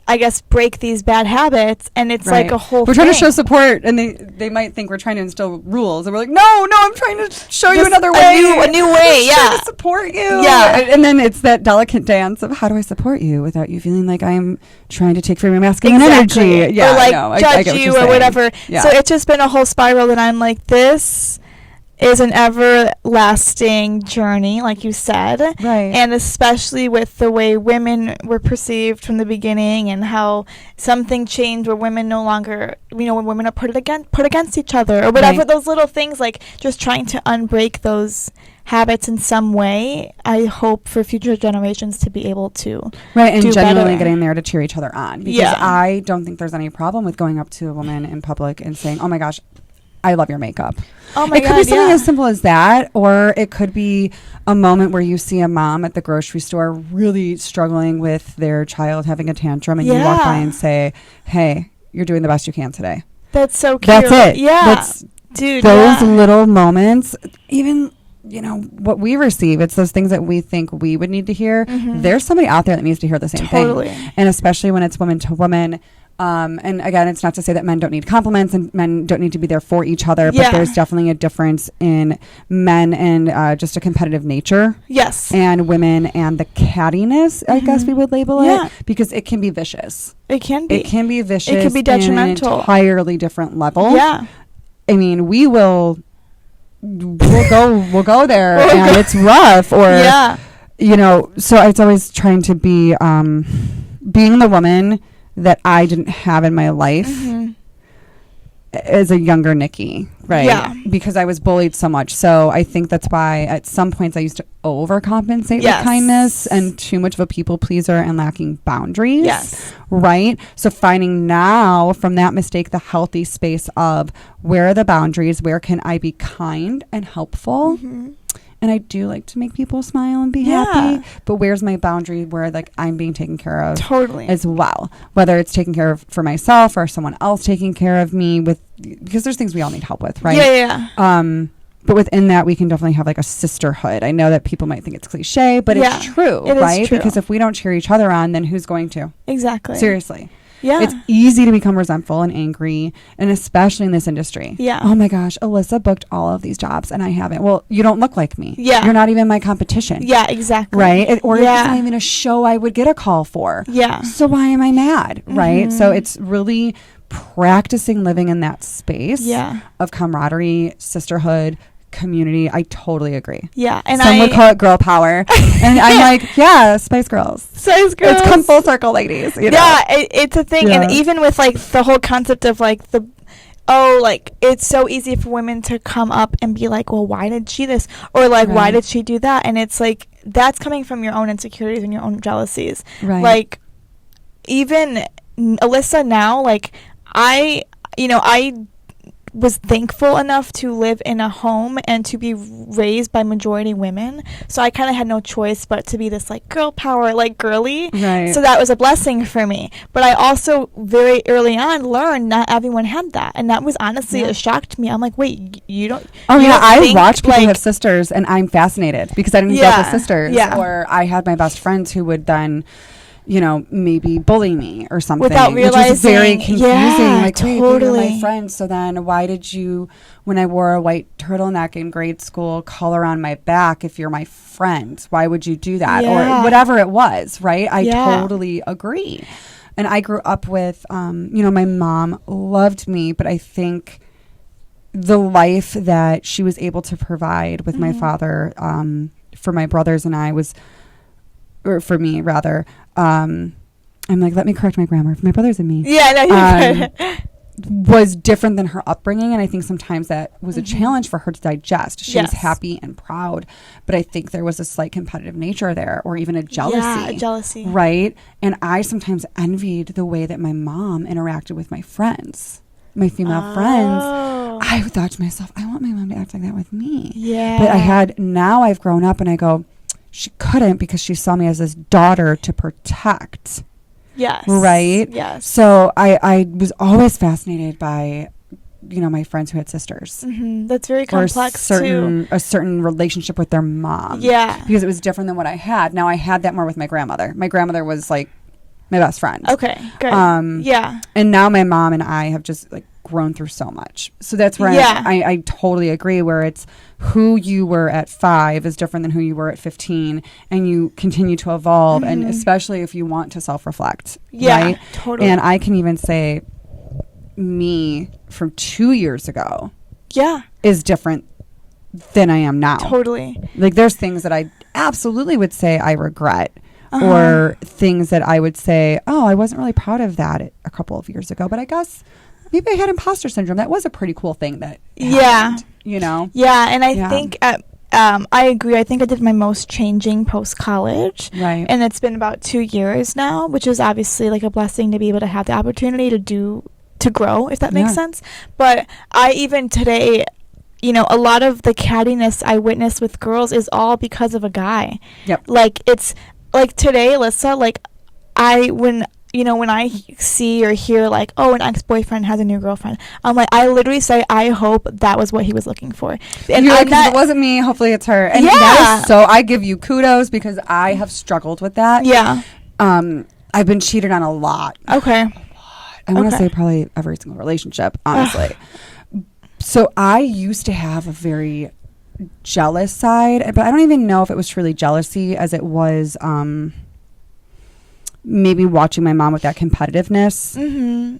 I guess, break these bad habits, and it's like a whole we're trying to show support, and they might think we're trying to instill rules, and we're like, no, I'm trying to show you another way, a new way, trying to support you, and then it's that delicate dance of how do I support you without you feeling like I'm trying to take from your masculine energy, or like judge you or whatever. So it's just been a whole spiral that I'm like, this is an everlasting journey, like you said. Right. And especially with the way women were perceived from the beginning and how something changed where women no longer, when women are put against each other or whatever, those little things, like just trying to unbreak those habits in some way. I hope for future generations to be able to and do genuinely better. getting there to cheer each other on. Because I don't think there's any problem with going up to a woman in public and saying, oh my gosh, I love your makeup. Oh my God, it could be something as simple as that, or it could be a moment where you see a mom at the grocery store really struggling with their child having a tantrum, and you walk by and say, hey, you're doing the best you can today. That's so cute. That's it. Yeah. Dude, those little moments, even what we receive, it's those things that we think we would need to hear. Mm-hmm. There's somebody out there that needs to hear the same thing. And especially when it's woman to woman. And again, it's not to say that men don't need compliments and men don't need to be there for each other, but there's definitely a difference in men and just a competitive nature. Yes. And women and the cattiness, I guess we would label it, because it can be vicious. It can be. It can be vicious. It can be detrimental. In an entirely different level. Yeah. I mean, we'll go there and it's rough, or so it's always trying to be being the woman that I didn't have in my life as a younger Nikki, right? Yeah. Because I was bullied so much. So I think that's why at some points I used to overcompensate with kindness and too much of a people pleaser and lacking boundaries. Yes. Right? So finding now from that mistake the healthy space of where are the boundaries, where can I be kind and helpful? And I do like to make people smile and be happy. But where's my boundary where like I'm being taken care of as well? Whether it's taken care of for myself or someone else taking care of me because there's things we all need help with, right? Yeah. But within that, we can definitely have like a sisterhood. I know that people might think it's cliche, but it's true, right? Because if we don't cheer each other on, then who's going to? Exactly. Seriously. Yeah. It's easy to become resentful and angry, and especially in this industry. Yeah. Oh my gosh, Alyssa booked all of these jobs and I haven't. Well, you don't look like me. Yeah. You're not even my competition. Yeah, exactly. Right? It's not even a show I would get a call for. Yeah. So why am I mad? Right? So it's really practicing living in that space of camaraderie, sisterhood, community. I totally agree. Yeah. And some would call it girl power. And I'm like, Spice Girls. Spice Girls. It's come full circle, ladies. Yeah, it's a thing. And even with like the whole concept of like it's so easy for women to come up and be like, well, why did she this? Or like, why did she do that? And it's like, that's coming from your own insecurities and your own jealousies. Right. Like, even Alyssa now, like, I was thankful enough to live in a home and to be raised by majority women, so I kind of had no choice but to be this like girl power, like girly. Right. So that was a blessing for me. But I also very early on learned not everyone had that, and that was honestly a shock to me. I'm like, wait, you don't? Oh yeah, I watch people have sisters, and I'm fascinated because I didn't grow up with sisters. Yeah. Or I had my best friends who would then, maybe bully me or something. Without realizing. Which was very confusing. Yeah, like, totally. Wait, you're my friend. So then why did you, when I wore a white turtleneck in grade school, color on my back if you're my friend? Why would you do that? Yeah. Or whatever it was, right? I totally agree. And I grew up with, my mom loved me, but I think the life that she was able to provide with my father for my brothers and I was, or for me rather, I'm like, let me correct my grammar. For my brothers and me. Yeah, no, you're good. Was different than her upbringing, and I think sometimes that was a challenge for her to digest. She was happy and proud, but I think there was a slight competitive nature there, or even a jealousy. Yeah, jealousy. Right? And I sometimes envied the way that my mom interacted with my friends, my female friends. I thought to myself, I want my mom to act like that with me. Yeah. But now I've grown up and I go, she couldn't, because she saw me as this daughter to protect. Yes. Right? Yes. So I was always fascinated by, my friends who had sisters. Mm-hmm. That's very complex, too. A certain relationship with their mom. Yeah. Because it was different than what I had. Now, I had that more with my grandmother. My grandmother was like my best friend. Okay, good. Yeah. And now my mom and I have just like grown through so much. So that's where I totally agree, where it's who you were at 5 is different than who you were at 15, and you continue to evolve, and especially if you want to self-reflect. Yeah, right? totally. And I can even say me from 2 years ago is different than I am now. Totally. Like there's things that I absolutely would say I regret, or things that I would say, oh, I wasn't really proud of that a couple of years ago, but I guess maybe I had imposter syndrome. That was a pretty cool thing that happened, you know? Yeah, and I think I agree. I think I did my most changing post-college. Right. And it's been about 2 years now, which is obviously like a blessing to be able to have the opportunity to grow, if that makes sense. But I even today, you know, a lot of the cattiness I witness with girls is all because of a guy. Yep. Like it's like today, Alyssa, like when I see or hear like, oh, an ex-boyfriend has a new girlfriend, I'm like, I literally say, I hope that was what he was looking for. And you're like, it wasn't me, hopefully it's her. And that is, so I give you kudos, because I have struggled with that. Yeah. I've been cheated on a lot. Okay. I want to say probably every single relationship, honestly. So I used to have a very jealous side, but I don't even know if it was truly jealousy as it was maybe watching my mom with that competitiveness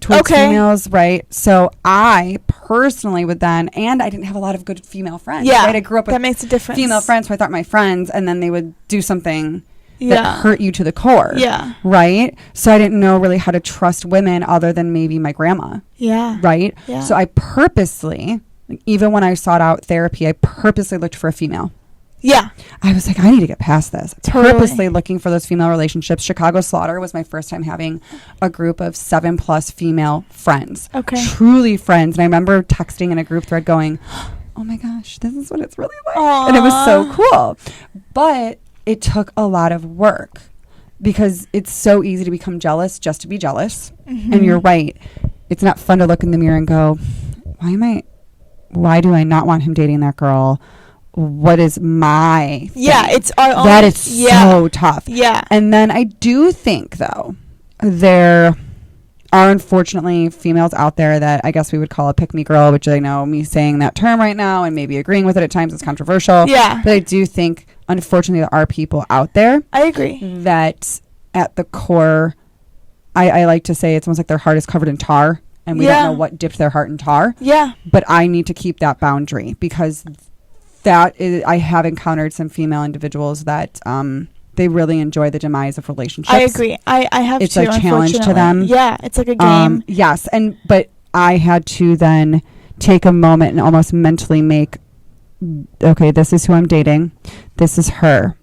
towards females, right? So I personally would then, and I didn't have a lot of good female friends. Yeah, right? I grew up with that makes a difference. Female friends who I thought my friends, and then they would do something that hurt you to the core. Yeah. Right? So I didn't know really how to trust women other than maybe my grandma. Yeah. Right? Yeah. So I purposely, even when I sought out therapy, I purposely looked for a female. Yeah. I was like, I need to get past this. Totally. Purposely looking for those female relationships. Chicago Slaughter was my first time having a group of 7+ female friends. Okay. Truly friends. And I remember texting in a group thread going, oh my gosh, this is what it's really like. Aww. And it was so cool. But it took a lot of work, because it's so easy to become jealous just to be jealous. And you're right. It's not fun to look in the mirror and go, why do I not want him dating that girl? What is my thing? Yeah, it's our own. That is so tough. Yeah. And then I do think, though, there are unfortunately females out there that I guess we would call a pick-me girl, which I know me saying that term right now and maybe agreeing with it at times is controversial. Yeah. But I do think, unfortunately, there are people out there. I agree. That at the core, I like to say it's almost like their heart is covered in tar, and we don't know what dipped their heart in tar. Yeah. But I need to keep that boundary, because I have encountered some female individuals that they really enjoy the demise of relationships. I agree. I have it's too, a challenge to them. Yeah, it's like a game. Yes, but I had to then take a moment and almost mentally make, okay, this is who I'm dating. This is her.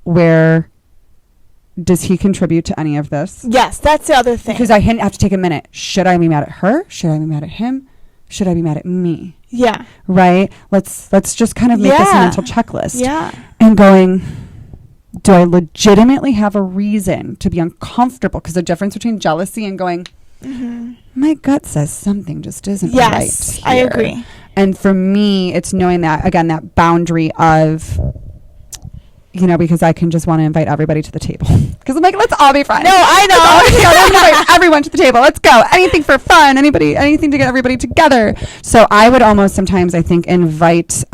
Where does he contribute to any of this? Yes, that's the other thing. Because I have to take a minute. Should I be mad at her? Should I be mad at him? Should I be mad at me? Yeah. Right? Let's just kind of make this a mental checklist. Yeah. And going, do I legitimately have a reason to be uncomfortable? Because the difference between jealousy and going, my gut says something just isn't right here. I agree. And for me, it's knowing that, again, that boundary of, because I can just want to invite everybody to the table. Because I'm like, let's all be friends. No, I know. Let's invite everyone to the table. Let's go. Anything for fun. Anything to get everybody together. So I would almost sometimes, I think, invite,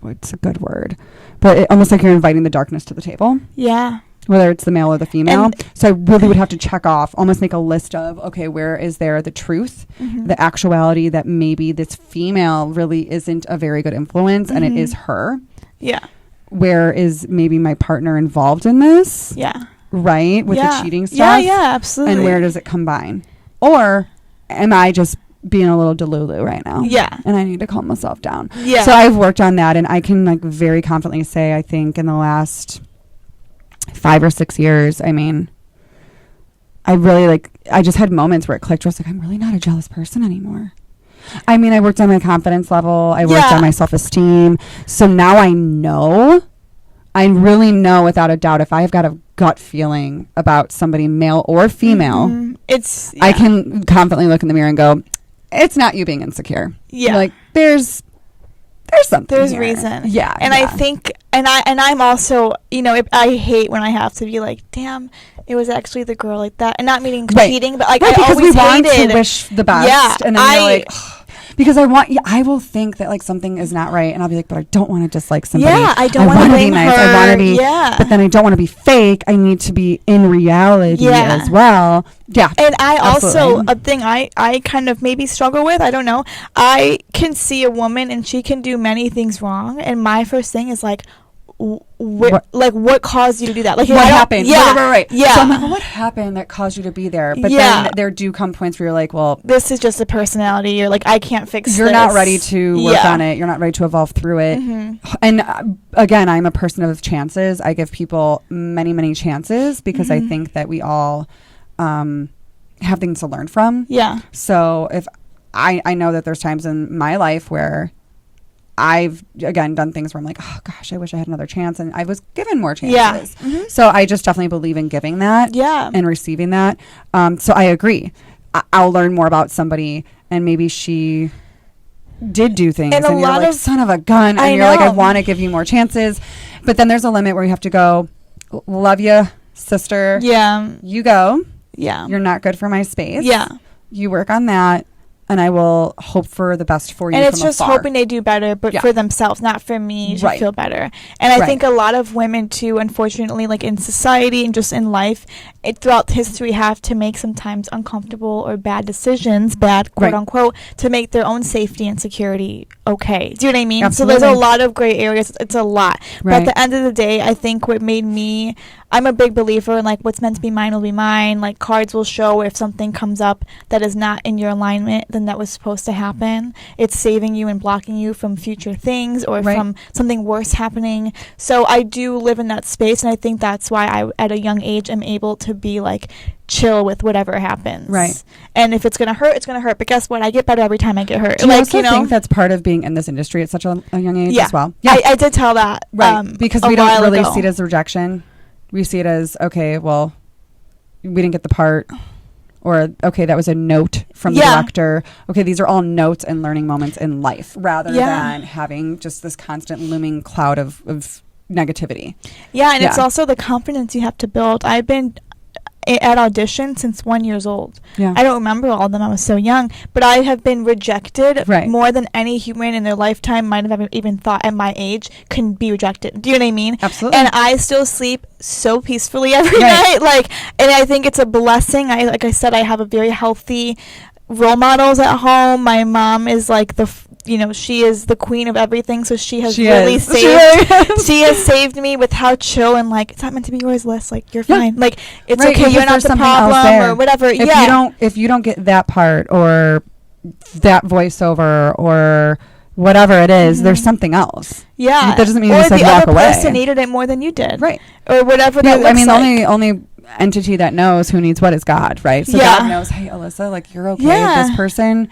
what's a good word? But almost like you're inviting the darkness to the table. Yeah. Whether it's the male or the female. So I really would have to check off, almost make a list of, okay, where is there the truth, the actuality that maybe this female really isn't a very good influence and it is her. Yeah. Where is maybe my partner involved in this? Yeah. Right? With the cheating stuff? Yeah, absolutely. And where does it combine? Or am I just being a little delulu right now? Yeah. And I need to calm myself down. Yeah. So I've worked on that, and I can very confidently say, I think in the last 5 or 6 years, I really I just had moments where it clicked where I was like, I'm really not a jealous person anymore. I worked on my confidence level. I worked on my self-esteem. So now I really know without a doubt, if I've got a gut feeling about somebody, male or female, I can confidently look in the mirror and go, it's not you being insecure. Yeah. There's something There's here. reason. Yeah. And I think And I'm also, I hate when I have to be like, damn, it was actually the girl like that, and not meaning cheating, but like, I because always we want hated to wish the best. Yeah, and then you're like, because I will think that like something is not right, and I'll be like, but I don't want to dislike somebody. Yeah, I don't want to be nice. her. I want to be, but then I don't want to be fake. I need to be in reality as well. Yeah. And I also, a thing I kind of maybe struggle with, I don't know, I can see a woman and she can do many things wrong, and my first thing is like, what caused you to do that? Like, what happened? Yeah, right. Yeah. So I'm like, well, what happened that caused you to be there? But then there do come points where you're like, well, this is just a personality. You're like, I can't fix. You're not ready to work on it. You're not ready to evolve through it. Mm-hmm. And again, I'm a person of chances. I give people many, many chances because I think that we all have things to learn from. Yeah. So if I know that there's times in my life where I've, again, done things where I'm like, oh, gosh, I wish I had another chance. And I was given more chances. Yeah. Mm-hmm. So I just definitely believe in giving that and receiving that. So I agree. I'll learn more about somebody, and maybe she did do things. And you're like, son of a gun. And you're like, I want to give you more chances. But then there's a limit where you have to go, love you, sister. Yeah. You go. Yeah. You're not good for my space. Yeah. You work on that. And I will hope for the best for you. And it's just hoping they do better, but for themselves, not for me to feel better. And I think a lot of women too, unfortunately, like in society and just in life, throughout history, have to make sometimes uncomfortable or bad decisions, bad quote unquote, to make their own safety and security okay. Do you know what I mean? Absolutely. So there's a lot of gray areas. It's a lot. But at the end of the day, I think what made me, I'm a big believer in like what's meant to be mine will be mine. Like cards will show if something comes up that is not in your alignment, then that was supposed to happen. It's saving you and blocking you from future things or from something worse happening. So I do live in that space, and I think that's why I, at a young age, am able to be like chill with whatever happens. Right. And if it's gonna hurt, it's gonna hurt. But guess what? I get better every time I get hurt. Do you also think that's part of being in this industry at such a young age as well? Yeah, I did tell that. Because we don't really see it as rejection. We see it as, okay, well, we didn't get the part. Or, okay, that was a note from the director. Okay, these are all notes and learning moments in life rather than having just this constant looming cloud of negativity. Yeah, and it's also the confidence you have to build. I've been at audition since 1 year old. Yeah. I don't remember all of them. I was so young. But I have been rejected more than any human in their lifetime might have even thought at my age can be rejected. Do you know what I mean? Absolutely. And I still sleep so peacefully every night. And I think it's a blessing. Like I said, I have a very healthy role models at home. My mom is like she is the queen of everything, so she has saved me with how chill and like, it's not meant to be yours, Liz. Like, you're fine. Like, it's okay. You're not the problem or whatever. If you don't get that part or that voiceover or whatever it is, there's something else. Yeah. That doesn't mean you said walk away. Or the other person needed it more than you did. Right. Or whatever that looks like. The only entity that knows who needs what is God, right? So God knows, hey, Alyssa, like, you're okay with this person.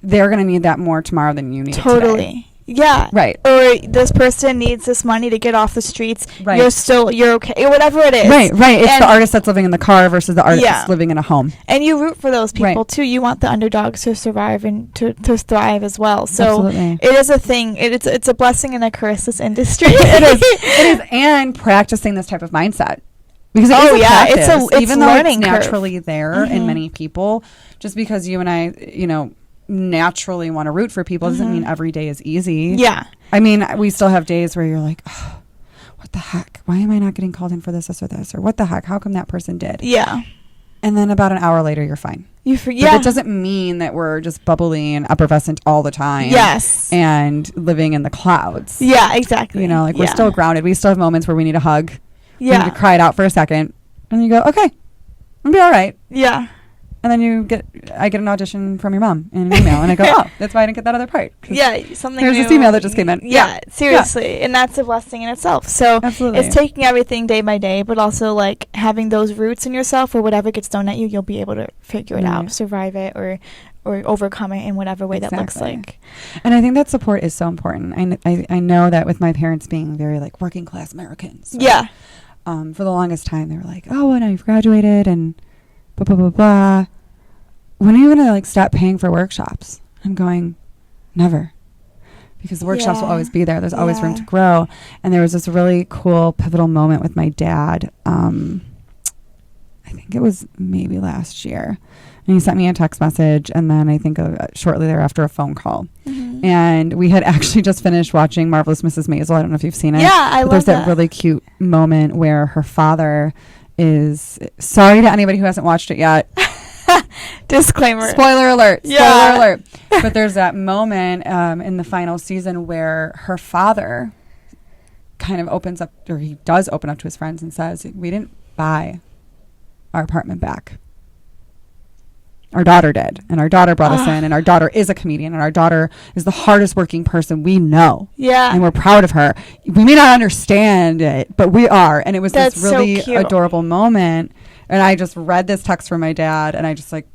They're going to need that more tomorrow than you need today. Yeah. Right. Or this person needs this money to get off the streets. Right. You're okay. Or whatever it is. Right. It's the artist that's living in the car versus the artist that's living in a home. And you root for those people too. You want the underdogs to survive and to thrive as well. So it is a thing. It's a blessing and a curse, this industry. It is. And practicing this type of mindset. Because it is a practice. It's even though learning it's naturally there in many people, just because you and I, naturally want to root for people doesn't mean every day is easy. Yeah. I mean, we still have days where you're like, oh, what the heck? Why am I not getting called in for this or this? Or what the heck? How come that person did? Yeah. And then about an hour later, you're fine. But it doesn't mean that we're just bubbly and effervescent all the time. Yes. And living in the clouds. Yeah, exactly. We're still grounded. We still have moments where we need a hug. Yeah. We need to cry it out for a second. And you go, okay, I'll be all right. Yeah. And then I get an audition from your mom in an email, and I go, oh, that's why I didn't get that other part. Yeah, something There's new. This email that just came in. Yeah, seriously. Yeah. And that's a blessing in itself. So it's taking everything day by day, but also like having those roots in yourself, or whatever gets thrown at you, you'll be able to figure it out, survive it, or overcome it in whatever way that looks like. And I think that support is so important. I know that with my parents being very like working class Americans. So, yeah. For the longest time, they were like, oh, well, now you've graduated and blah, blah, blah, blah. When are you going to like stop paying for workshops? I'm going, never. because the workshops will Yeah. always be there. There's always room Yeah. to grow. And there was this really cool pivotal moment with my dad. I think it was maybe last year. And he sent me a text message, and then I think shortly thereafter a phone call. Mm-hmm. And we had actually just finished watching Marvelous Mrs. Maisel. I don't know if you've seen it. Yeah, I love There's that. that really cute moment where her father is, sorry to anybody who hasn't watched it yet. Disclaimer. Spoiler alert. Yeah. Spoiler alert. But there's that moment in the final season where her father kind of opens up, or he does open up to his friends and says, we didn't buy our apartment back. Our daughter did. And our daughter brought us in, and our daughter is a comedian, and our daughter is the hardest working person we know. Yeah. And we're proud of her. We may not understand it, but we are. And it was That's this really so cute. adorable moment. And I just read this text from my dad, and I just like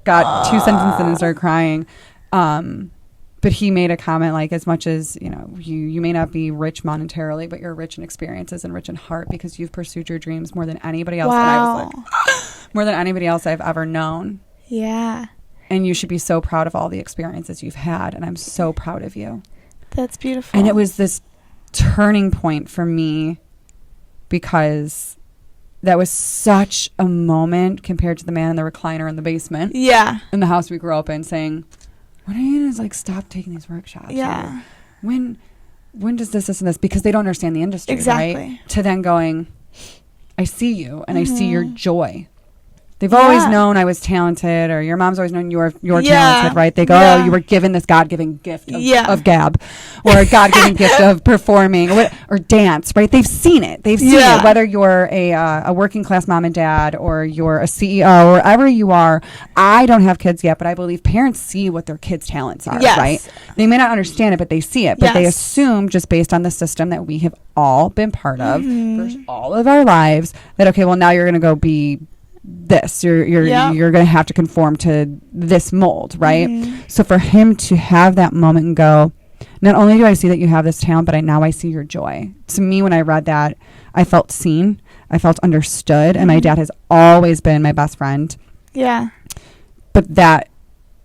got 2 sentences in and started crying. But he made a comment like, as much as, you know, you may not be rich monetarily, but you're rich in experiences and rich in heart because you've pursued your dreams more than anybody else. Wow. And I was like, more than anybody else I've ever known. Yeah. And you should be so proud of all the experiences you've had. And I'm so proud of you. That's beautiful. And it was this turning point for me because that was such a moment compared to the man in the recliner in the basement. Yeah. In the house we grew up in, saying, when are you going to like stop taking these workshops? Yeah. Or, when does this and this? Because they don't understand the industry, Exactly. right? To then going, I see you and I see your joy. They've Yeah. always known I was talented, or your mom's always known you're Yeah. talented, right? They go, Yeah. oh, you were given this God-given gift Yeah. of gab, or a God-given gift of performing, or dance, right? They've seen it. They've seen Yeah. it. Whether you're a working class mom and dad, or you're a CEO, or wherever you are. I don't have kids yet, but I believe parents see what their kids' talents are, Yes. right? They may not understand it, but they see it. But they Yes. assume, just based on the system that we have all been part of Mm-hmm. for all of our lives, that okay, well now you're going to go be this, you're Yeah. going to have to conform to this mold, right? Mhm. So for him to have that moment and go, not only do I see that you have this talent, but I see your joy. To me, when I read that, I felt seen, I felt understood, and my dad has always been my best friend, Yeah. but that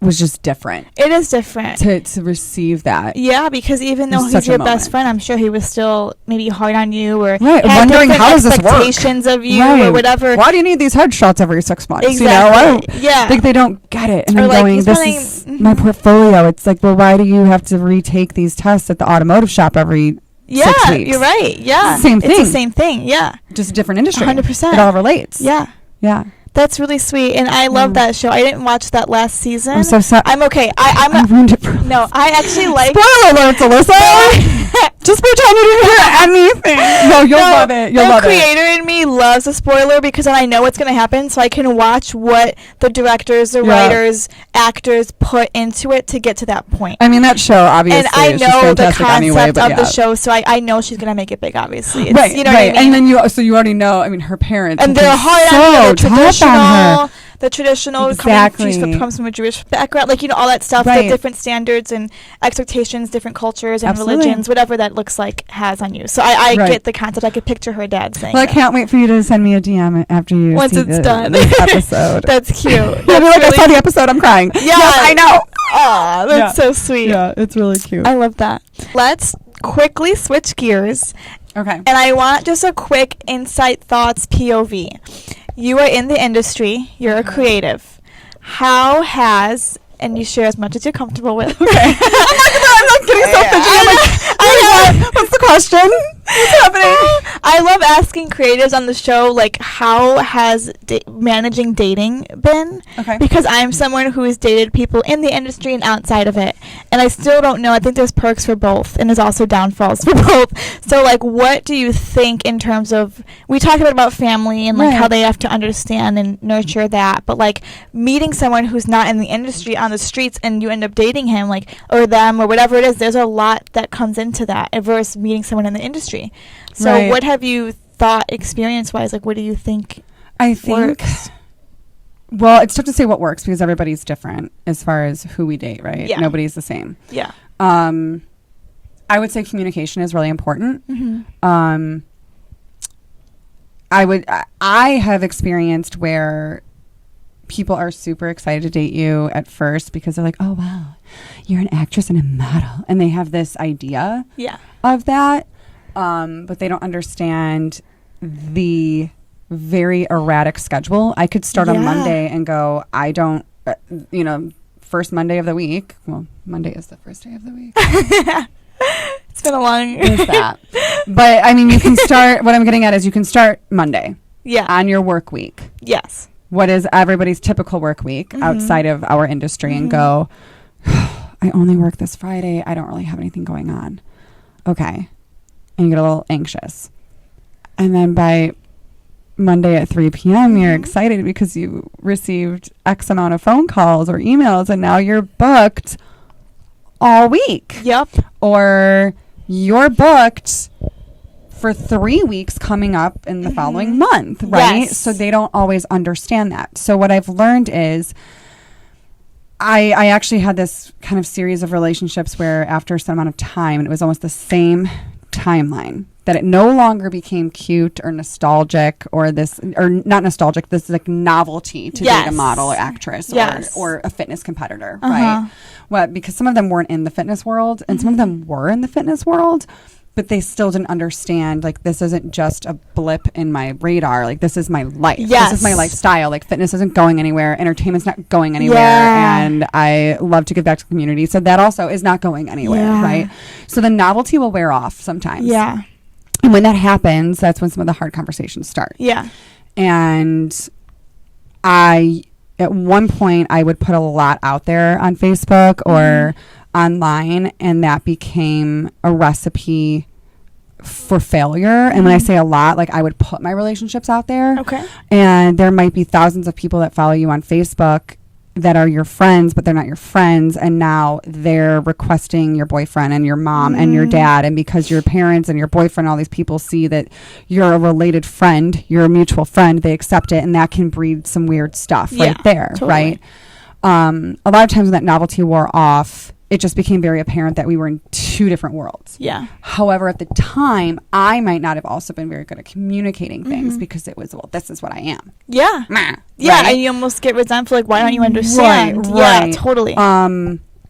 was just different It is different. to receive that. Yeah, because even though It's he's such a your moment. best friend, I'm sure he was still maybe hard on you, or Right, had wondering, different how does this work? expectations of you, Right. or whatever. Why do you need these headshots every 6 months? Exactly. You know, I don't Yeah. think they don't get it. And Or I'm like, going, he's this spending- is my portfolio. It's like, well, why do you have to retake these tests at the automotive shop every Yeah, 6 weeks? you're right. Yeah. Same It's thing. the same thing. Yeah. Just a different industry. 100%. It all relates. Yeah. Yeah. That's really sweet. And I love that show. I didn't watch that last season. I'm so sorry. I'm okay. I I'm ruined it for no, I actually like Spoiler alert, Alyssa. Just pretend you didn't hear anything. No, you'll love it. You'll the love it. creator in me loves a spoiler because then I know what's going to happen, so I can watch what the directors, the Yeah. writers, actors put into it to get to that point. I mean, that show, obviously, And I is just know the fantastic concept anyway, but of the yeah. show, so I know she's going to make it big, obviously. It's, Right, you know right. what I mean? And then you already know, I mean, her parents. And have they're been hard so on tough on her. the traditional Exactly. she comes from a Jewish background, like, you know, all that stuff, Right. the different standards and expectations, different cultures and Absolutely. religions, whatever that looks like has on you. So I Right. get the concept. I could picture her dad saying Well, I that. can't wait for you to send me a DM after you Once see it's done. this episode. That's cute. You'll be That's like, I really- saw the episode, I'm crying. Yeah. Yes, I know. Aw, that's Yeah. so sweet. Yeah, it's really cute. I love that. Let's quickly switch gears, Okay. and I want just a quick insight, thoughts, POV. You are in the industry. You're a creative. How has, and you share as much as you're comfortable with. Okay. I'm not getting so fidgety. I'm like, I know. what's the question? What's happening? I love asking creatives on the show, like, how has managing dating been? Okay. Because I'm someone who has dated people in the industry and outside of it. And I still don't know. I think there's perks for both, and there's also downfalls for both. So, like, what do you think in terms of, we talked about family and, like, Right. how they have to understand and nurture that. But, like, meeting someone who's not in the industry on the streets and you end up dating him, like, or them or whatever it is, there's a lot that comes into that versus meeting someone in the industry. So Right. what have you thought experience-wise? Like, what do you think I think, works? well, it's tough to say what works because everybody's different as far as who we date, right? Yeah. Nobody's the same. Yeah. I would say communication is really important. Mm-hmm. I have experienced where people are super excited to date you at first because they're like, oh, wow, you're an actress and a model. And they have this idea of that. But they don't understand the very erratic schedule. I could start on Monday and go, I don't, first Monday of the week. Well, Monday is the first day of the week. It's been a long... Is that? But, I mean, you can start... What I'm getting at is you can start Monday. Yeah. On your work week. Yes. What is everybody's typical work week outside of our industry and go, I only work this Friday. I don't really have anything going on. Okay. And you get a little anxious. And then by Monday at 3 p.m., you're excited because you received X amount of phone calls or emails and now you're booked all week. Yep. Or you're booked for 3 weeks coming up in the following month, right? Yes. So they don't always understand that. So what I've learned is I actually had this kind of series of relationships where after some amount of time, and it was almost the same timeline, that it no longer became cute or nostalgic or not nostalgic, this like novelty to date a model or actress or a fitness competitor, right? Well, because some of them weren't in the fitness world and some of them were in the fitness world, but they still didn't understand, like, this isn't just a blip in my radar. Like, this is my life. This is my lifestyle. Like, fitness isn't going anywhere. Entertainment's not going anywhere. And I love to give back to the community. So that also is not going anywhere, right? So the novelty will wear off sometimes. Yeah. And when that happens, that's when some of the hard conversations start. Yeah. And at one point, I would put a lot out there on Facebook or online, and that became a recipe for failure. And when I say a lot, like, I would put my relationships out there. Okay. And there might be thousands of people that follow you on Facebook that are your friends, but they're not your friends. And now they're requesting your boyfriend and your mom and your dad. And because your parents and your boyfriend, all these people see that you're a related friend, you're a mutual friend, they accept it. And that can breed some weird stuff right there, right? A lot of times when that novelty wore off, it just became very apparent that we were in two different worlds. Yeah. However, at the time, I might not have also been very good at communicating things because it was, well, this is what I am. Yeah. Yeah, and you almost get resentful, like, why don't you understand? Right. Yeah, totally.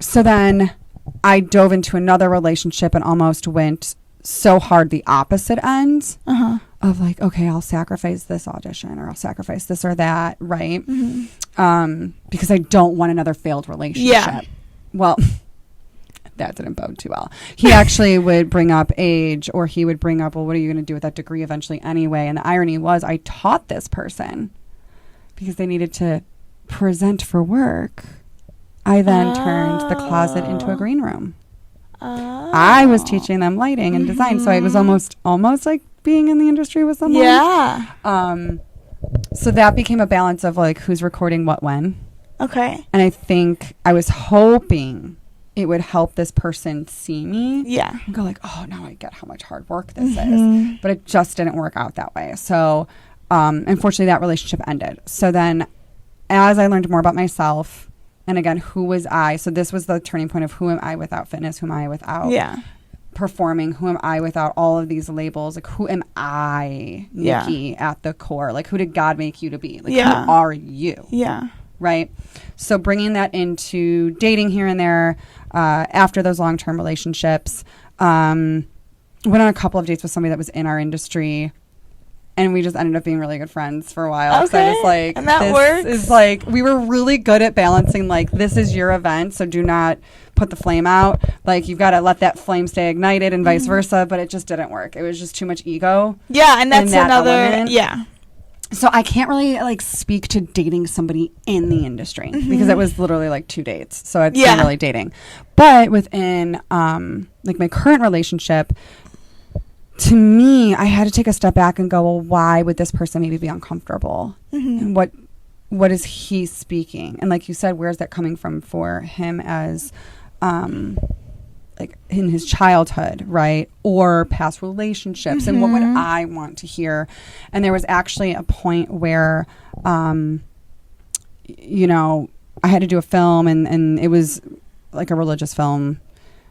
So then I dove into another relationship and almost went so hard the opposite end of, like, okay, I'll sacrifice this audition or I'll sacrifice this or that, right? Because I don't want another failed relationship. Yeah. Well... that didn't bode too well. He actually would bring up age, or he would bring up, well, what are you going to do with that degree eventually anyway? And the irony was I taught this person because they needed to present for work. I then turned the closet into a green room. I was teaching them lighting and design. So it was almost like being in the industry with someone. Yeah. So that became a balance of, like, who's recording what when. Okay. And I think I was hoping it would help this person see me. Yeah. And go, like, oh, now I get how much hard work this is. But it just didn't work out that way. So unfortunately, that relationship ended. So then as I learned more about myself, and again, who was I? So this was the turning point of who am I without fitness? Who am I without performing? Who am I without all of these labels? Like, who am I, Nikki, at the core? Like, who did God make you to be? Like, who are you? Yeah. Right? So bringing that into dating here and there after those long-term relationships, went on a couple of dates with somebody that was in our industry, and we just ended up being really good friends for a while. Okay. So I was like, and that works. Is like, we were really good at balancing, like, this is your event, so do not put the flame out. Like, you've got to let that flame stay ignited and vice versa, but it just didn't work. It was just too much ego. Yeah, and that's another element. Yeah. So I can't really, like, speak to dating somebody in the industry because it was literally like 2 dates. So it's not really dating. But within, like, my current relationship, to me, I had to take a step back and go, well, why would this person maybe be uncomfortable? And what is he speaking? And like you said, where's that coming from for him as, like, in his childhood, right? Or past relationships. And what would I want to hear? And there was actually a point where, you know, I had to do a film and it was like a religious film.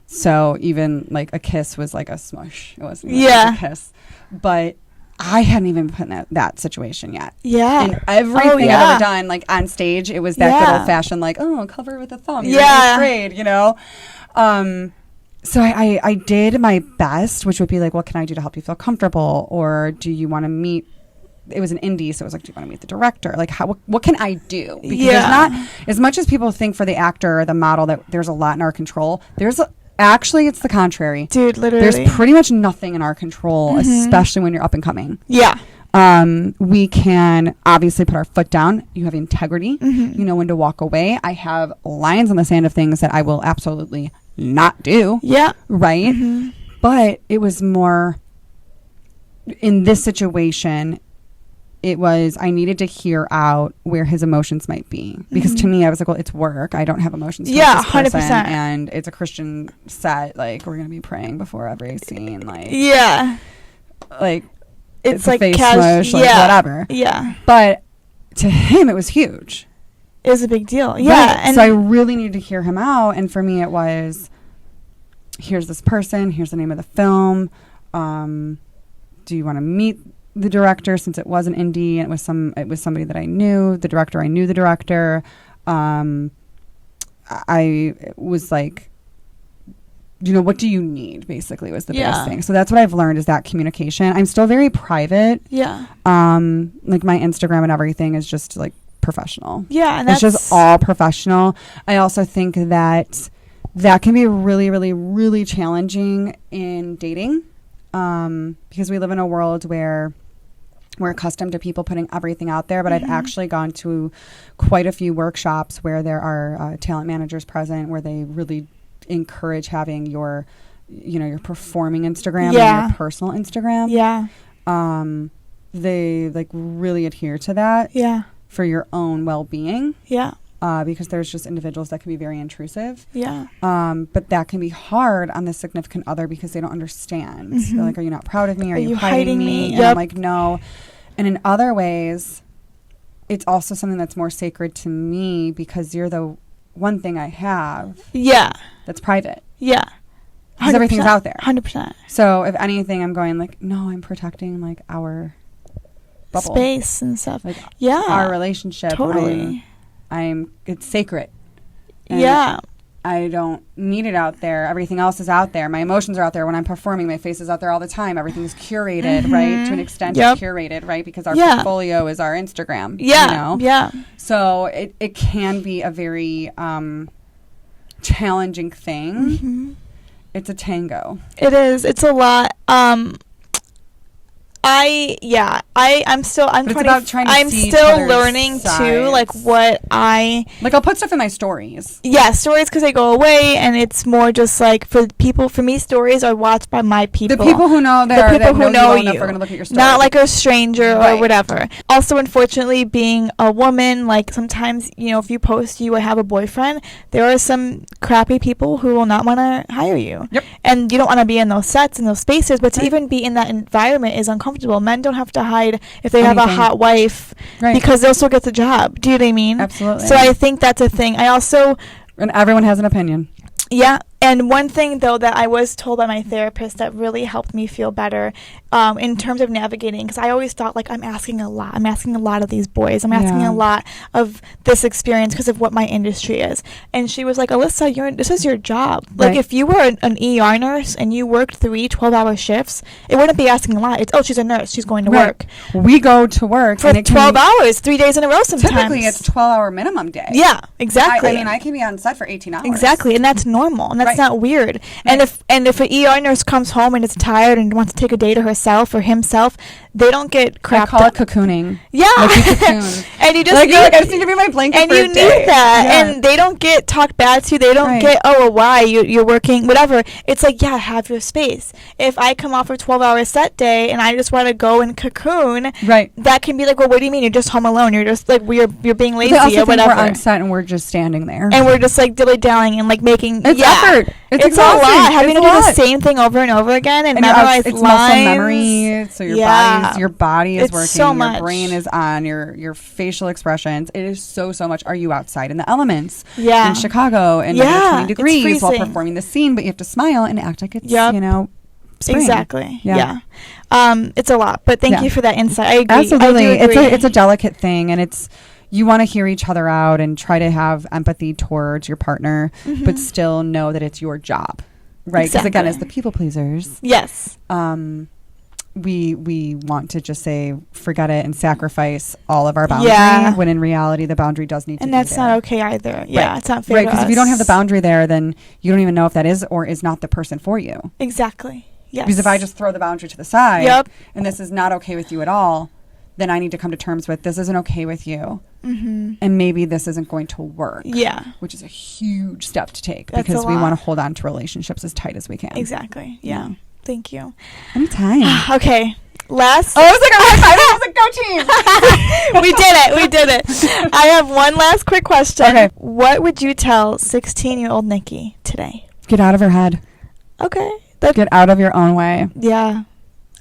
So even like a kiss was like a smush. It wasn't really like a kiss. But I hadn't even put in that situation yet. Yeah. And everything I've ever done, like on stage, it was that good old fashioned, like, oh, cover with a thumb. You're in 8th grade, you know? So I did my best, which would be like, what can I do to help you feel comfortable? Or do you want to meet? It was an indie, so it was like, do you want to meet the director? Like, what can I do? Because there's not, as much as people think for the actor or the model that there's a lot in our control, actually, it's the contrary. Dude, literally. There's pretty much nothing in our control, especially when you're up and coming. Yeah. We can obviously put our foot down. You have integrity. You know when to walk away. I have lines on the sand of things that I will absolutely not do. Yeah. Right? But it was more, in this situation, it was, I needed to hear out where his emotions might be. Because to me, I was like, well, it's work. I don't have emotions. Yeah, towards this 100%. person, and it's a Christian set. Like, we're going to be praying before every scene. Like, like, it's like like smush, like whatever. Yeah. But to him, it was huge. It was a big deal. Yeah. Right. And so I really needed to hear him out. And for me, it was, here's this person. Here's the name of the film. Do you want to meet the director? Since it was an indie and it was somebody that I knew. The director, I knew the director. I was like, you know, what do you need? Basically, was the biggest thing. So that's what I've learned, is that communication. I'm still very private. Yeah. Like my Instagram and everything is just like professional. Yeah, and it's just all professional. I also think that can be really, really, really challenging in dating, because we live in a world where we're accustomed to people putting everything out there. But I've actually gone to quite a few workshops where there are talent managers present, where they really encourage having your performing Instagram and your personal Instagram. Yeah. They like really adhere to that. Yeah. For your own well-being. Yeah. Because there's just individuals that can be very intrusive. Yeah. But that can be hard on the significant other because they don't understand. They're like, are you not proud of me? Are you hiding me? And I'm like, no. And in other ways, it's also something that's more sacred to me because you're the one thing I have. Yeah. That's private. Yeah. Because everything's out there. 100%. So if anything, I'm going like, no, I'm protecting like our bubble. Space and stuff. Like our relationship. Totally. It's sacred. And I don't need it out there. Everything else is out there. My emotions are out there. When I'm performing, my face is out there all the time. Everything is curated, right? To an extent, it's curated, right? Because our portfolio is our Instagram. Yeah. You know? Yeah. So it can be a very challenging thing. It's a tango. It is. It's a lot. I'm still learning too, like what I'll put stuff in my stories. Yeah, stories, because they go away, and it's more just like for me, stories are watched by my people. The people who know the people who know you. Are going to look at your story. Not like a stranger or whatever. Also, unfortunately, being a woman, like sometimes, if you post you have a boyfriend, there are some crappy people who will not want to hire you. Yep. And you don't want to be in those sets and those spaces, but to even be in that environment is uncomfortable. Men don't have to hide if they have a hot wife, because they'll still get the job. Do you know what I mean? Absolutely. So I think that's a thing. And everyone has an opinion. Yeah. And one thing, though, that I was told by my therapist that really helped me feel better in terms of navigating, because I always thought, like, I'm asking a lot. I'm asking a lot of these boys. I'm asking a lot of this experience because of what my industry is. And she was like, Alyssa, this is your job. Like, if you were an ER nurse and you worked 3 12-hour shifts, it wouldn't be asking a lot. It's, she's a nurse. She's going to work. We go to work. For 12 hours, 3 days in a row sometimes. Typically, it's a 12-hour minimum day. Yeah, exactly. I can be on set for 18 hours. Exactly, and that's normal, and that's not weird. And if an ER nurse comes home and is tired and wants to take a day to herself or himself, they don't get crapped. I call it cocooning. Yeah. Like you cocoon. And you just I just need to be my blanket and for you a need day. that. Yeah. And they don't get talked bad to. They don't get, why? You're working, whatever. It's like, have your space. If I come off a 12-hour set day and I just want to go and cocoon, that can be like, well, what do you mean? You're just home alone. You're just like, you're being lazy or whatever. We're on set and we're just standing there. And we're just like dilly-dallying and like making... It's effort. It's a lot. Having to do the same thing over and over again and memorize it's lines. Muscle memory. So your body is working. So much. Your brain is on. Your facial expressions. It is so much. Are you outside in the elements? Yeah. In Chicago and 20 degrees while performing the scene, but you have to smile and act like it's spring. Exactly. Yeah. It's a lot, but thank you for that insight. I agree. Absolutely. I do agree. It's a delicate thing, and you want to hear each other out and try to have empathy towards your partner, but still know that it's your job, right? Because again, as the people pleasers, yes, we want to just say forget it and sacrifice all of our boundary, when in reality the boundary does need to be there. And that's not okay either. Yeah, it's not fair. Right, because if you don't have the boundary there, then you don't even know if that is or is not the person for you. Exactly. Yes. Because if I just throw the boundary to the side, and this is not okay with you at all, then I need to come to terms with this isn't okay with you, and maybe this isn't going to work. Yeah, which is a huge step to take because we want to hold on to relationships as tight as we can. Exactly. Yeah. Thank you. Anytime. Okay. Last. Oh, I was like, high five. I was like, go team. We did it. I have one last quick question. Okay. What would you tell 16-year-old Nikki today? Get out of her head. Okay. Get out of your own way. Yeah.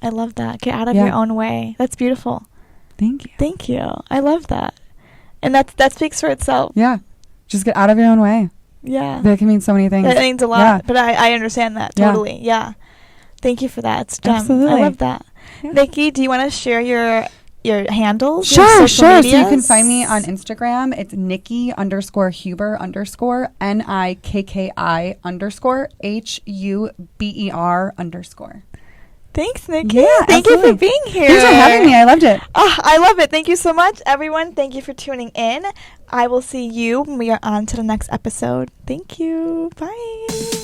I love that. Get out of your own way. That's beautiful. Thank you. Thank you. I love that. And that speaks for itself. Yeah. Just get out of your own way. Yeah. That can mean so many things. That means a lot. But I understand that totally. Yeah. Thank you for that. It's Absolutely. I love that. Yeah. Nikki, do you want to share your handles? Sure. So you can find me on Instagram. It's Nikki _Huber _ NIKKI _HUBER _. Thanks, Nikki. Yeah, thank you for being here. Thanks for having me. I loved it. I love it. Thank you so much, everyone. Thank you for tuning in. I will see you when we are on to the next episode. Thank you. Bye.